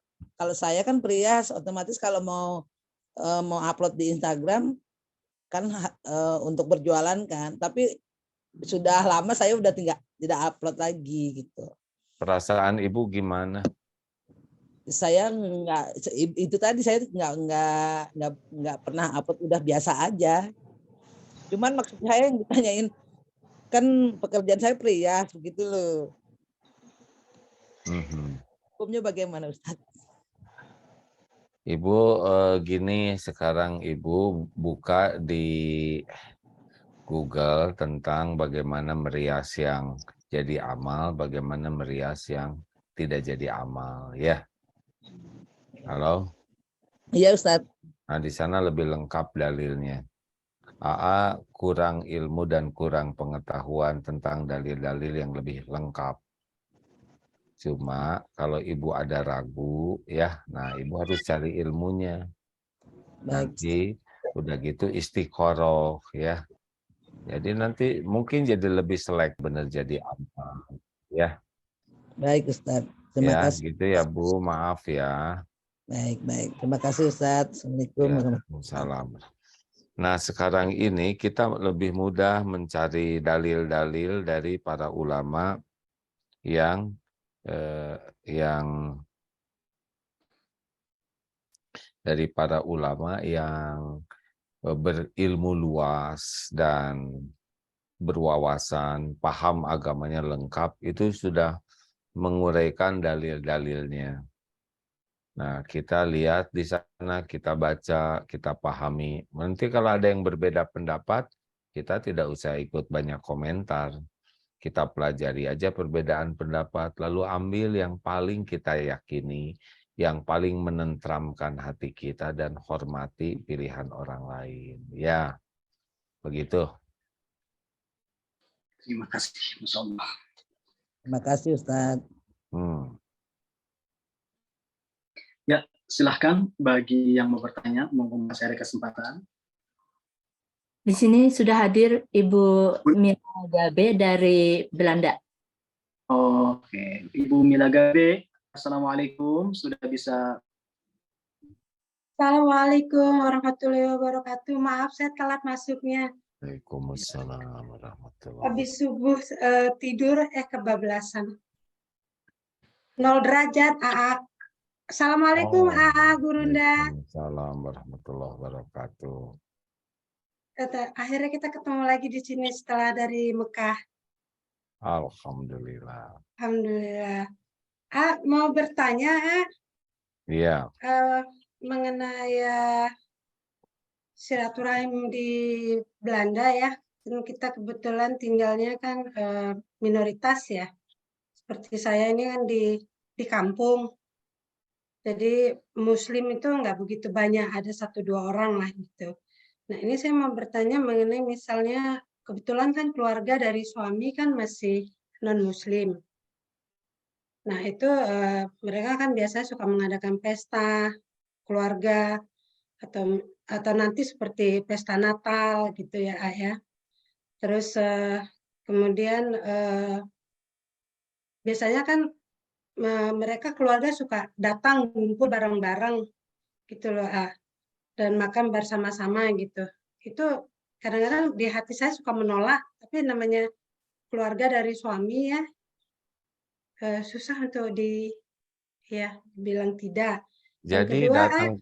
saya kan pria, otomatis kalau mau upload di Instagram kan untuk berjualan kan, tapi sudah lama saya udah tidak upload lagi gitu. Perasaan Ibu gimana? Saya itu tadi saya nggak pernah upload, udah biasa aja. Cuman maksud saya yang ditanyain kan pekerjaan saya pria begitu loh. Hukumnya bagaimana Ustaz? Ibu gini, sekarang Ibu buka di Google tentang bagaimana merias yang jadi amal, bagaimana merias yang tidak jadi amal, ya. Halo? Iya Ustaz. Nah, di sana lebih lengkap dalilnya. AA kurang ilmu dan kurang pengetahuan tentang dalil-dalil yang lebih lengkap. Cuma kalau Ibu ada ragu, ya, nah Ibu harus cari ilmunya. Nanti udah gitu istiqoroh, ya. Jadi nanti mungkin jadi lebih selek benar jadi amal, ya. Baik Ustaz. Terima kasih. Gitu ya Bu, maaf ya. Baik. Terima kasih Ustaz. Assalamualaikum warahmatullahi wabarakatuh. Nah, sekarang ini kita lebih mudah mencari dalil-dalil dari para ulama yang berilmu luas dan berwawasan, paham agamanya lengkap, itu sudah menguraikan dalil-dalilnya. Nah, kita lihat di sana, kita baca, kita pahami. Nanti kalau ada yang berbeda pendapat, kita tidak usah ikut banyak komentar. Kita pelajari aja perbedaan pendapat, lalu ambil yang paling kita yakini, yang paling menentramkan hati kita dan hormati pilihan orang lain. Ya, begitu. Terima kasih, Masya Allah. Terima kasih Ustadz. Ya, silahkan bagi yang mau bertanya, mumpung masih ada kesempatan. Di sini sudah hadir Ibu Mila Gabe dari Belanda. Oke, Ibu Mila Gabe, Assalamualaikum, sudah bisa. Assalamualaikum warahmatullahi wabarakatuh. Maaf saya telat masuknya. Waalaikumsalam warahmatullahi Habis subuh tidur kebablasan. 0 derajat AA. Assalamualaikum AA Gurunda. Waalaikumsalam warahmatullahi wabarakatuh. Akhirnya kita ketemu lagi di sini setelah dari Mekah. Alhamdulillah. Alhamdulillah. Mau bertanya Iya. mengenai silaturahim di Belanda ya. Kita kebetulan tinggalnya kan minoritas ya. Seperti saya ini kan di kampung. Jadi Muslim itu nggak begitu banyak, ada 1-2 orang lah gitu. Nah ini saya mau bertanya mengenai misalnya kebetulan kan keluarga dari suami kan masih non-Muslim. Nah itu mereka kan biasanya suka mengadakan pesta keluarga atau nanti seperti pesta Natal gitu ya ya. Terus kemudian biasanya kan mereka keluarga suka datang ngumpul bareng-bareng gitu loh dan makan bersama-sama gitu. Itu kadang-kadang di hati saya suka menolak, tapi namanya keluarga dari suami ya susah untuk bilang tidak. Jadi kedua, datang,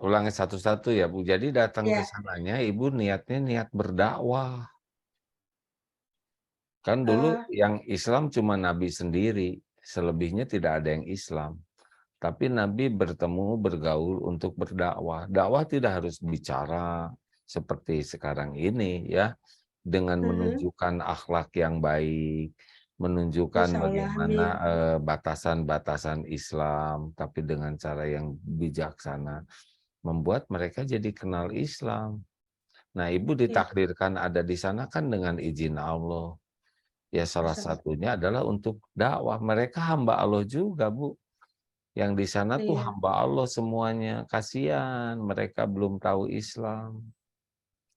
ulangi satu-satu ya Bu. Jadi datang ke sananya Ibu niatnya niat berdakwah. Kan dulu yang Islam cuma Nabi sendiri, selebihnya tidak ada yang Islam. Tapi Nabi bertemu, bergaul untuk berdakwah. Dakwah tidak harus bicara seperti sekarang ini ya, dengan menunjukkan akhlak yang baik, menunjukkan bagaimana batasan-batasan Islam, tapi dengan cara yang bijaksana, membuat mereka jadi kenal Islam. Nah, Ibu ditakdirkan ada di sana kan dengan izin Allah. Ya salah satunya adalah untuk dakwah. Mereka hamba Allah juga, Bu. Yang di sana tuh hamba Allah semuanya. Kasihan mereka belum tahu Islam.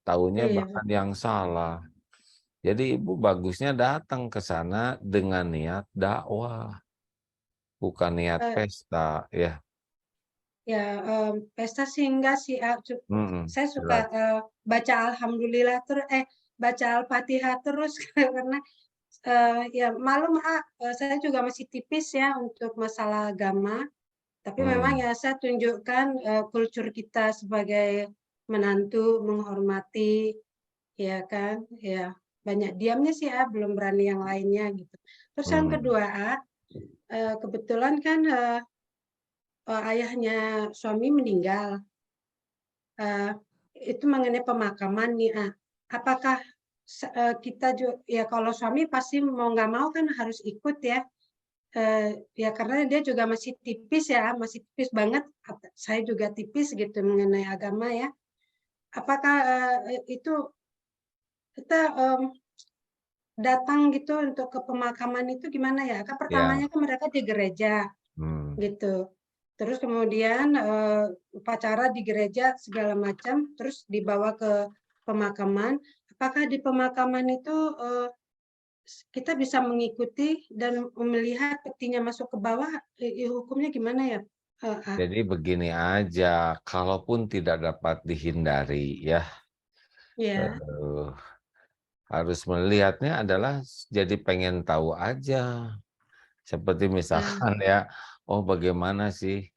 Taunya bahkan yang salah. Jadi Ibu bagusnya datang ke sana dengan niat dakwah. Bukan niat pesta, ya. Ya, pesta sih enggak sih. Saya suka baca Alhamdulillah baca Al-Fatihah terus karena ya malum saya juga masih tipis ya untuk masalah agama. Tapi memang ya saya tunjukkan kultur kita sebagai menantu, menghormati, ya kan, ya banyak diamnya sih belum berani yang lainnya gitu. Terus yang kedua kebetulan kan ayahnya suami meninggal. Itu mengenai pemakaman nih, apakah kita juga ya kalau suami pasti mau nggak mau kan harus ikut ya. Ya karena dia juga masih tipis ya, masih tipis banget. Saya juga tipis gitu mengenai agama ya. Apakah itu kita datang gitu untuk ke pemakaman itu gimana ya? Kan pertamanya kan mereka di gereja gitu. Terus kemudian upacara di gereja segala macam, terus dibawa ke pemakaman. Apakah di pemakaman itu kita bisa mengikuti dan melihat petinya masuk ke bawah, hukumnya gimana ya? Jadi begini aja, kalaupun tidak dapat dihindari ya, harus melihatnya adalah jadi pengen tahu aja. Seperti misalkan ya, oh bagaimana sih,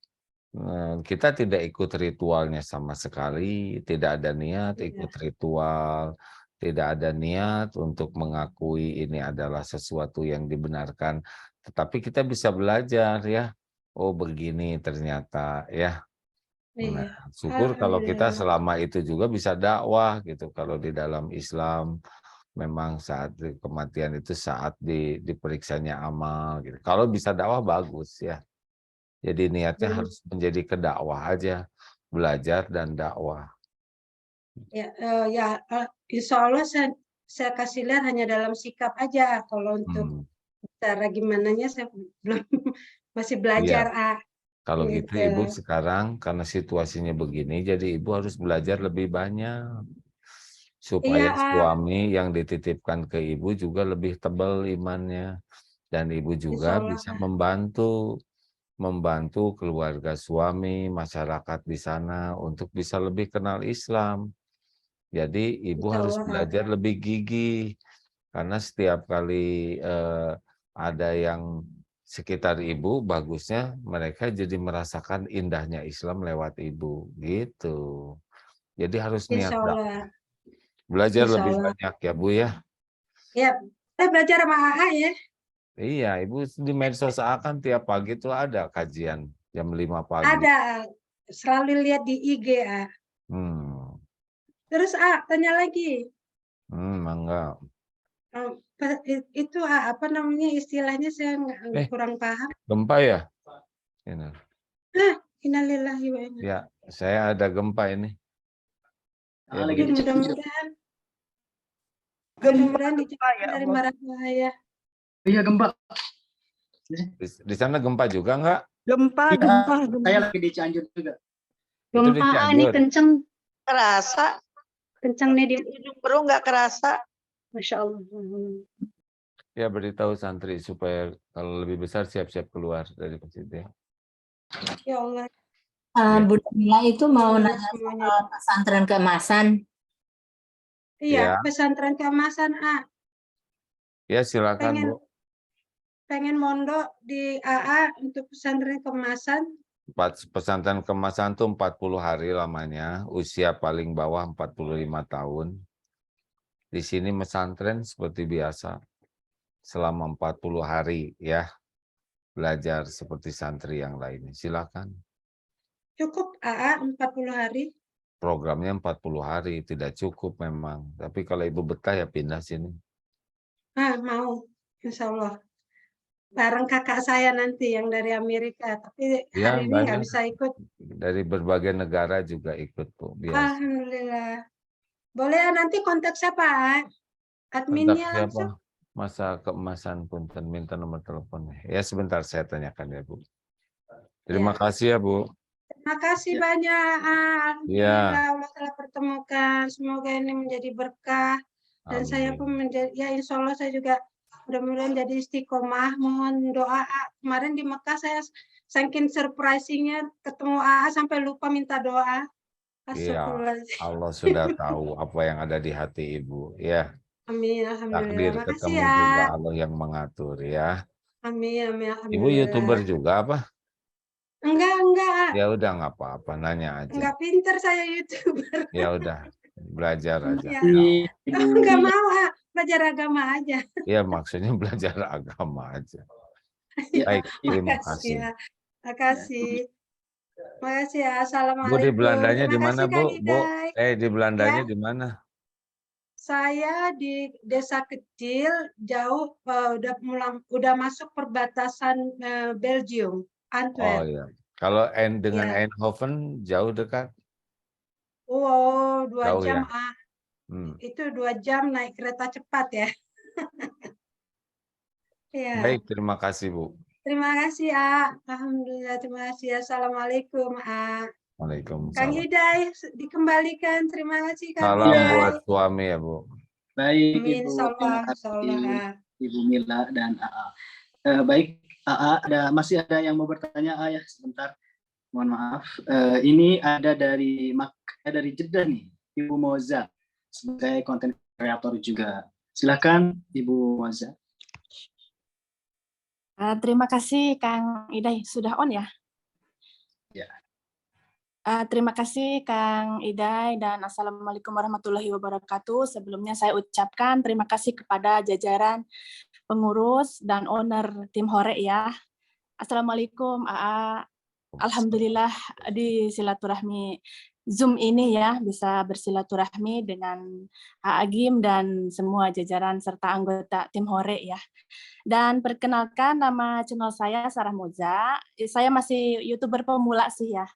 kita tidak ikut ritualnya sama sekali, tidak ada niat ikut ritual, tidak ada niat untuk mengakui ini adalah sesuatu yang dibenarkan. Tetapi kita bisa belajar ya, oh begini ternyata ya. Nah, Iya. syukur kalau kita Alhamdulillah. selama itu juga bisa dakwah gitu. Kalau di dalam Islam memang saat kematian itu saat diperiksanya amal gitu. Kalau bisa dakwah bagus ya. Jadi niatnya harus menjadi kedakwah aja, belajar dan dakwah. Ya, insya Allah saya kasih lihat hanya dalam sikap aja. Kalau untuk cara gimananya saya belum masih belajar. Iya. Kalau gitu Ibu Gitu. sekarang karena situasinya begini, jadi Ibu harus belajar lebih banyak. Iya, Supaya suami yang dititipkan ke Ibu juga lebih tebal imannya. Dan Ibu juga insya Allah. bisa membantu keluarga suami, masyarakat di sana untuk bisa lebih kenal Islam. Jadi Ibu Insya harus Allah. belajar lebih gigih. Karena setiap kali ada yang sekitar Ibu, bagusnya mereka jadi merasakan indahnya Islam lewat Ibu. Gitu. Jadi harus niat Insya dakwah. Allah. Belajar Insya lebih Allah. banyak ya Bu ya. Ya, saya belajar sama AA ya. Iya, Ibu di medsos kan tiap pagi tuh ada kajian jam 5 pagi. Ada, selalu lihat di IG A. Terus A, tanya lagi. Mangga. Itu A, apa namanya istilahnya saya kurang paham. Gempa ya? Ini. Innalillahi wa inna. Ya, saya ada gempa ini. Ya, Mudah-mudahan. Mudah-mudahan dijauhkan dari mara bahaya. Iya gempa. Di sana gempa juga enggak? Gempa. Saya lagi di Cianjur juga. Gempa ini Cianjur. kenceng. Kerasa. Kenceng nih di ujung perut nggak kerasa. Masya Allah. Ya, beritahu santri supaya kalau lebih besar siap-siap keluar dari masjid ya. Ya Allah. Bunda Mila itu mau nanya soal pesantren keemasan. Iya, Ya. pesantren keemasan A. Ya, silakan Bu. Pengen mondok di AA untuk pesantren keemasan. Pesantren keemasan tuh 40 hari lamanya, usia paling bawah 45 tahun. Di sini pesantren seperti biasa, selama 40 hari ya, belajar seperti santri yang lainnya. Silakan. Cukup AA 40 hari? Programnya 40 hari, tidak cukup memang. Tapi kalau Ibu betah ya pindah sini. Mau, insya Allah. Bareng kakak saya nanti yang dari Amerika, tapi Ya, hari ini nggak banyak. bisa ikut. Dari berbagai negara juga ikut Bu, biasa. Alhamdulillah. Boleh nanti kontak siapa? Kontak Adminnya siapa? langsung? Masa keemasan punten minta nomor teleponnya. Ya sebentar saya tanyakan ya Bu. Terima kasih ya Bu. Terima kasih banyak. Alhamdulillah Allah telah pertemukan. Semoga ini menjadi berkah. Dan saya pun menjadi, ya insya Allah saya juga mudah-mudahan jadi istiqomah. Mohon doa. Kemarin di Mekah saya saking surprisingnya ketemu AA sampai lupa minta doa. Iya, Allah sudah tahu apa yang ada di hati Ibu. Ya. Amin, Takdir alhamdulillah. Makasih ketemu ya. juga Allah yang mengatur ya. Amin, amin, Ibu alhamdulillah. YouTuber juga apa? Enggak. Ya udah nggak apa-apa, nanya aja. Enggak pinter saya YouTuber. Ya udah, belajar aja. Ya. Enggak mau, belajar agama aja. Ya maksudnya belajar agama aja. Baik, terima kasih. Ya. Makasih. Makasih ya. Assalamualaikum. Bu di Belandanya di Terima mana kasih, Bu? Kang Idai. Di Belandanya Ya. di mana? Saya di desa kecil, jauh, udah masuk perbatasan Belgium, Antwerp. Oh ya. Kalau dengan Eindhoven jauh dekat? Wow, 2 Jauh jam. ya? Itu 2 jam naik kereta cepat ya. Ya. Baik, terima kasih Bu. Terima kasih, A. Alhamdulillah, terima kasih. Assalamualaikum, A. Waalaikumsalam. Kang Idai, dikembalikan. Terima kasih, Kang Salam Idai. buat suami ya Bu. Baik Amin, Ibu, insyaallah, terima kasih insyaallah. Ibu Mila dan AA. Baik, AA, masih ada yang mau bertanya ya sebentar. Mohon maaf. Ini ada dari Jeddah nih, Ibu Moza sebagai konten kreator juga. Silakan Ibu Moza. Terima kasih Kang Idai, sudah on ya? Ya. Terima kasih Kang Idai dan Assalamualaikum warahmatullahi wabarakatuh. Sebelumnya saya ucapkan terima kasih kepada jajaran pengurus dan owner tim Hore ya. Assalamualaikum, AA. Alhamdulillah di silaturahmi Zoom ini ya, bisa bersilaturahmi dengan AA Gim dan semua jajaran serta anggota tim Hore ya. Dan perkenalkan, nama channel saya Sarah Moza. Saya masih YouTuber pemula sih ya.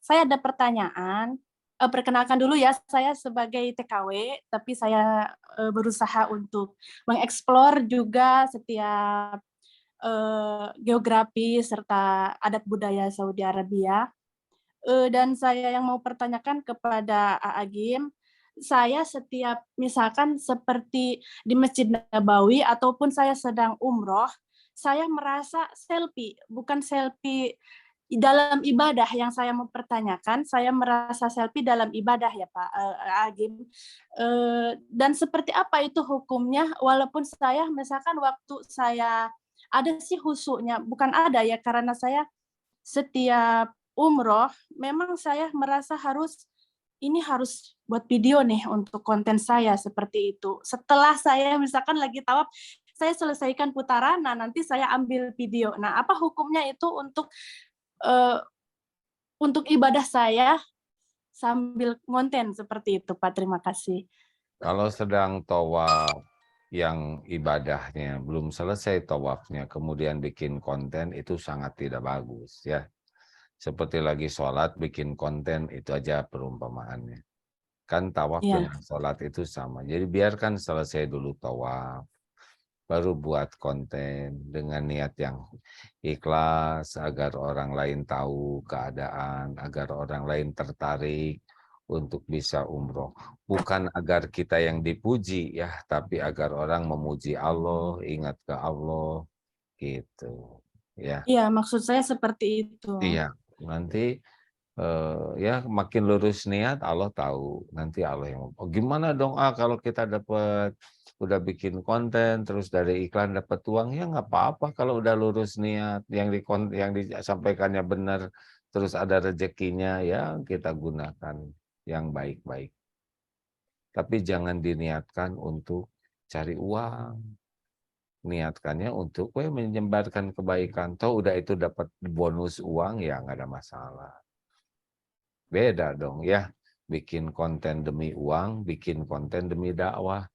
Saya ada pertanyaan. Perkenalkan dulu ya, saya sebagai TKW, tapi saya berusaha untuk mengeksplor juga setiap geografi serta adat budaya Saudi Arabia. Dan saya yang mau pertanyakan kepada AA Gim, saya setiap misalkan seperti di Masjid Nabawi ataupun saya sedang umroh, saya merasa selfie, bukan selfie dalam ibadah yang saya mau pertanyakan, saya merasa selfie dalam ibadah ya Pak AA Gim. Dan seperti apa itu hukumnya, walaupun saya misalkan waktu saya ada sih khusyuknya, bukan ada ya, karena saya setiap umroh, memang saya merasa ini harus buat video nih untuk konten saya seperti itu. Setelah saya misalkan lagi tawaf, saya selesaikan putaran, nah nanti saya ambil video. Nah, apa hukumnya itu untuk ibadah saya sambil konten seperti itu, Pak? Terima kasih. Kalau sedang tawaf yang ibadahnya belum selesai tawafnya, kemudian bikin konten, itu sangat tidak bagus ya. Seperti lagi sholat, bikin konten, itu aja perumpamaannya. Kan tawaf dengan sholat itu sama. Jadi biarkan selesai dulu tawaf, baru buat konten dengan niat yang ikhlas, agar orang lain tahu keadaan, agar orang lain tertarik untuk bisa umroh. Bukan agar kita yang dipuji ya, tapi agar orang memuji Allah, ingat ke Allah, gitu. Ya. Iya, maksud saya seperti itu. Iya. Nanti ya makin lurus niat, Allah tahu. Nanti Allah yang gimana dong kalau kita udah bikin konten terus dari iklan dapat uang, ya nggak apa-apa kalau udah lurus niat, yang disampaikannya benar, terus ada rezekinya, ya kita gunakan yang baik-baik. Tapi jangan diniatkan untuk cari uang. Niatkannya untuk menyebarkan kebaikan. Toh udah itu dapat bonus uang, ya nggak ada masalah. Beda dong ya, bikin konten demi uang, bikin konten demi dakwah,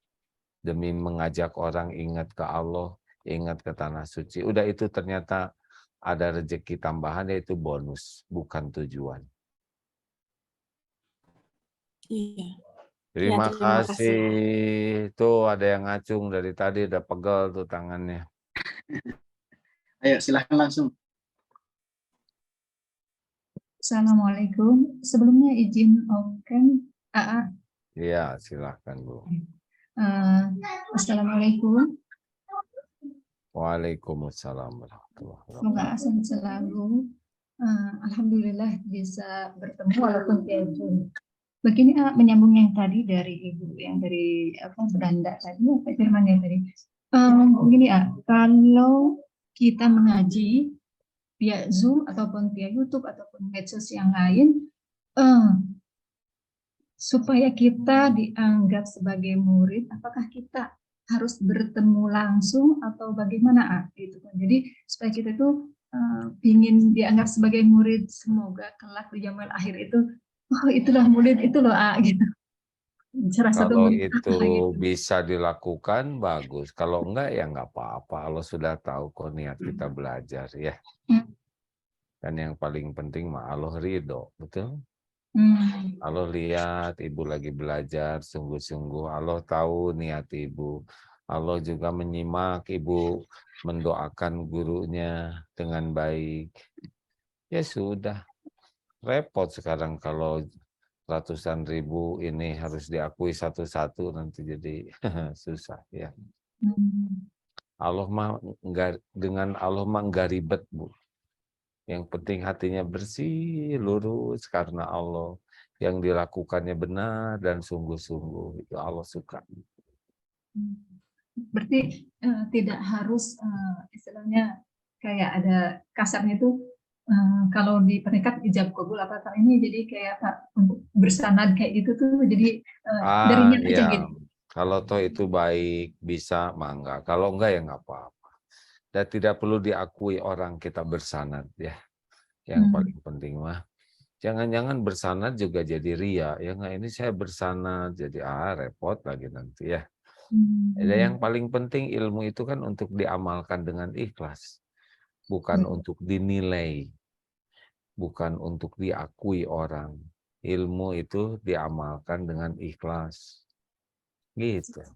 demi mengajak orang ingat ke Allah, ingat ke tanah suci. Udah itu ternyata ada rezeki tambahan, yaitu bonus, bukan tujuan. Iya. Terima kasih. Tuh ada yang ngacung dari tadi, udah pegel tuh tangannya. Ayo silahkan langsung. Assalamualaikum. Sebelumnya izin open AA. Iya, silahkan Bu. Assalamualaikum. Waalaikumsalam warahmatullahi wabarakatuh. Semoga sehat selalu. Alhamdulillah bisa bertemu walaupun via Zoom. Begini menyambung yang tadi dari Ibu yang dari Belanda tadi, Pak Firman yang tadi. Begini kalau kita mengaji via Zoom ataupun via YouTube ataupun medsos yang lain, supaya kita dianggap sebagai murid, apakah kita harus bertemu langsung atau bagaimana gitu kan? Jadi supaya kita itu ingin dianggap sebagai murid, semoga kelak di zaman akhir itu, oh itulah murid itu loh gitu. Kalau itu bisa dilakukan bagus, kalau enggak ya enggak apa-apa. Allah sudah tahu kok niat kita belajar ya. Dan yang paling penting mah Allah ridho, betul? Allah lihat ibu lagi belajar sungguh-sungguh, Allah tahu niat ibu. Allah juga menyimak ibu mendoakan gurunya dengan baik. Ya sudah, repot sekarang kalau ratusan ribu ini harus diakui satu-satu, nanti jadi susah ya. Allah mah enggak ribet Bu. Yang penting hatinya bersih, lurus karena Allah. Yang dilakukannya benar dan sungguh-sungguh, itu Allah suka. Berarti tidak harus istilahnya kayak ada kasarnya itu kalau di pernikahan ijab kabul apa ini, jadi kayak untuk bersanad kayak gitu tuh, jadi dari niat aja gitu. Kalau toh itu baik bisa mangga, kalau enggak ya enggak apa-apa. Dan tidak perlu diakui orang kita bersanad ya. Yang paling penting mah. Jangan-jangan bersanad juga jadi ria. Ya nggak, ini saya bersanad jadi repot lagi nanti ya. Jadi yang paling penting ilmu itu kan untuk diamalkan dengan ikhlas. Bukan untuk dinilai. Bukan untuk diakui orang. Ilmu itu diamalkan dengan ikhlas. Gitu.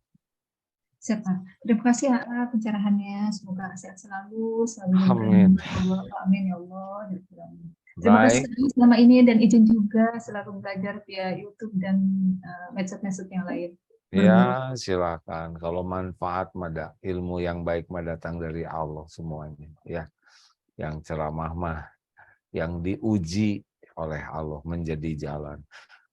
Siap, Pak. Terima kasih pencerahannya. Semoga sehat selalu Amin. Allah. Amin ya Allah. Terima kasih Baik. selama ini dan izin juga selalu belajar via YouTube dan medsos-medsos yang lain. Ya, silakan. Kalau manfaat ilmu yang baik mah datang dari Allah semuanya, ya. Yang ceramah mah yang diuji oleh Allah menjadi jalan.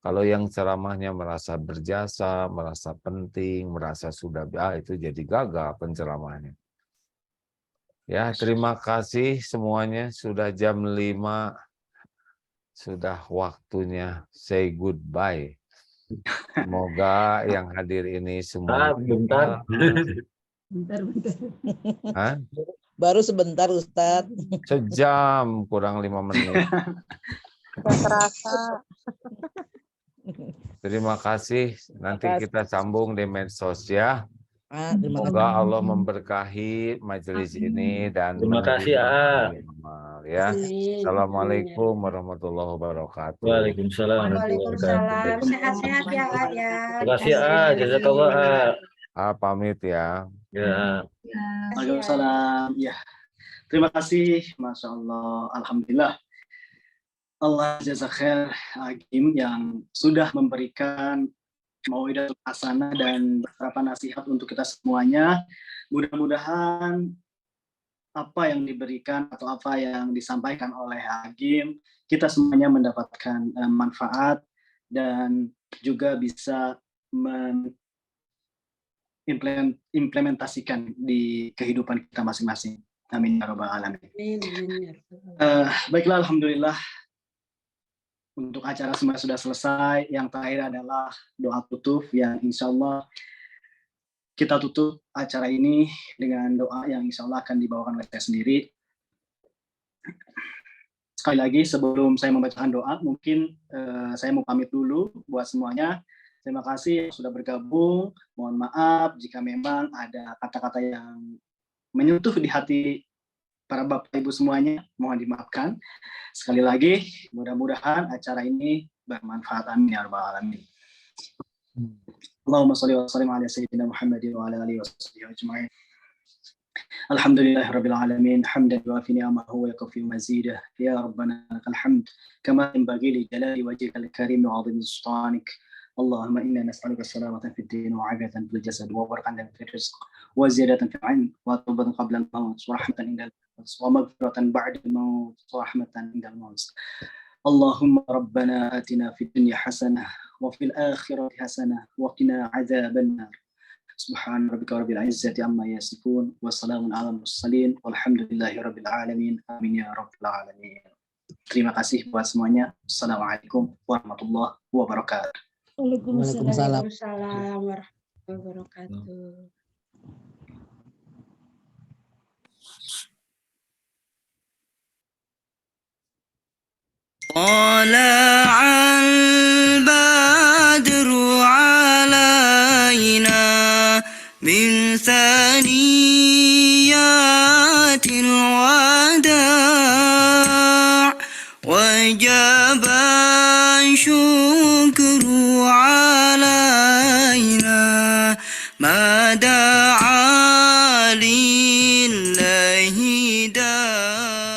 Kalau yang ceramahnya merasa berjasa, merasa penting, merasa sudah itu jadi gagal penceramahnya. Ya, terima kasih semuanya. Sudah jam 5. Sudah waktunya say goodbye. Semoga yang hadir ini semua. Bentar. Bentar. Hah? Baru sebentar Ustadz. Sejam kurang 5 menit. Gak terasa. Terima kasih. Nanti kita sambung di medsos ya. Terima kasih. Semoga Allah memberkahi majelis ini dan Terima kasih, amal ya. Assalamualaikum warahmatullahi wabarakatuh. Waalaikumsalam. Waalaikumsalam. Sehat-sehat ya, A, ya. Terima kasih, jazakallah. Pamit ya. Ya. Waalaikumsalam. Ya. Terima kasih. Masya Allah. Alhamdulillah. Allah jazakhair Agim yang sudah memberikan mau'idatul hasanah dan beberapa nasihat untuk kita semuanya. Mudah-mudahan apa yang diberikan atau apa yang disampaikan oleh Agim, kita semuanya mendapatkan manfaat dan juga bisa mengimplementasikan di kehidupan kita masing-masing. Amin ya rabbal alamin. Baiklah, alhamdulillah. Untuk acara semua sudah selesai. Yang terakhir adalah doa tutup yang insya Allah kita tutup acara ini dengan doa yang insya Allah akan dibawakan oleh saya sendiri. Sekali lagi sebelum saya membacakan doa, mungkin saya mau pamit dulu buat semuanya. Terima kasih yang sudah bergabung. Mohon maaf jika memang ada kata-kata yang menyentuh di hati para bapak ibu semuanya, mohon dimaafkan. Sekali lagi, mudah-mudahan acara ini bermanfaat. Amin ya rabbal alamin. Allahumma shalli wa sallim ala sayyidina Muhammadin wa ala alihi wa sahbihi ajma'in. Alhamdulillahirabbil alamin, hamdan yuwafi ni'amahu wa yakfi mazidah. Ya rabbana lakal hamd kama yanbaghi li jalali wajhikal karim wa 'azimi sultanik. اللهم إنا نسألك السلامة في الدين وعافية في الجسد وبركة في الرزق وزيادة في العلم وتوبة قبل الموت ورحمة عند الموت ومغفرة بعد الموت ورحمة عند الموت. اللهم ربنا آتنا في الدنيا حسنة وفي الآخرة حسنة وقنا عذاب النار. سبحان ربك رب العزة عما يصفون وسلام على المرسلين والحمد لله رب العالمين. Amin ya rabbal alamin. Terima kasih buat semuanya. Assalamualaikum warahmatullahi wabarakatuh. Waalaikumsalam. Waalaikumsalam warahmatullahi wabarakatuh. طلع البدر علينا من ثنيات الوداع وجب الشكر علينا ما دعا لله داع.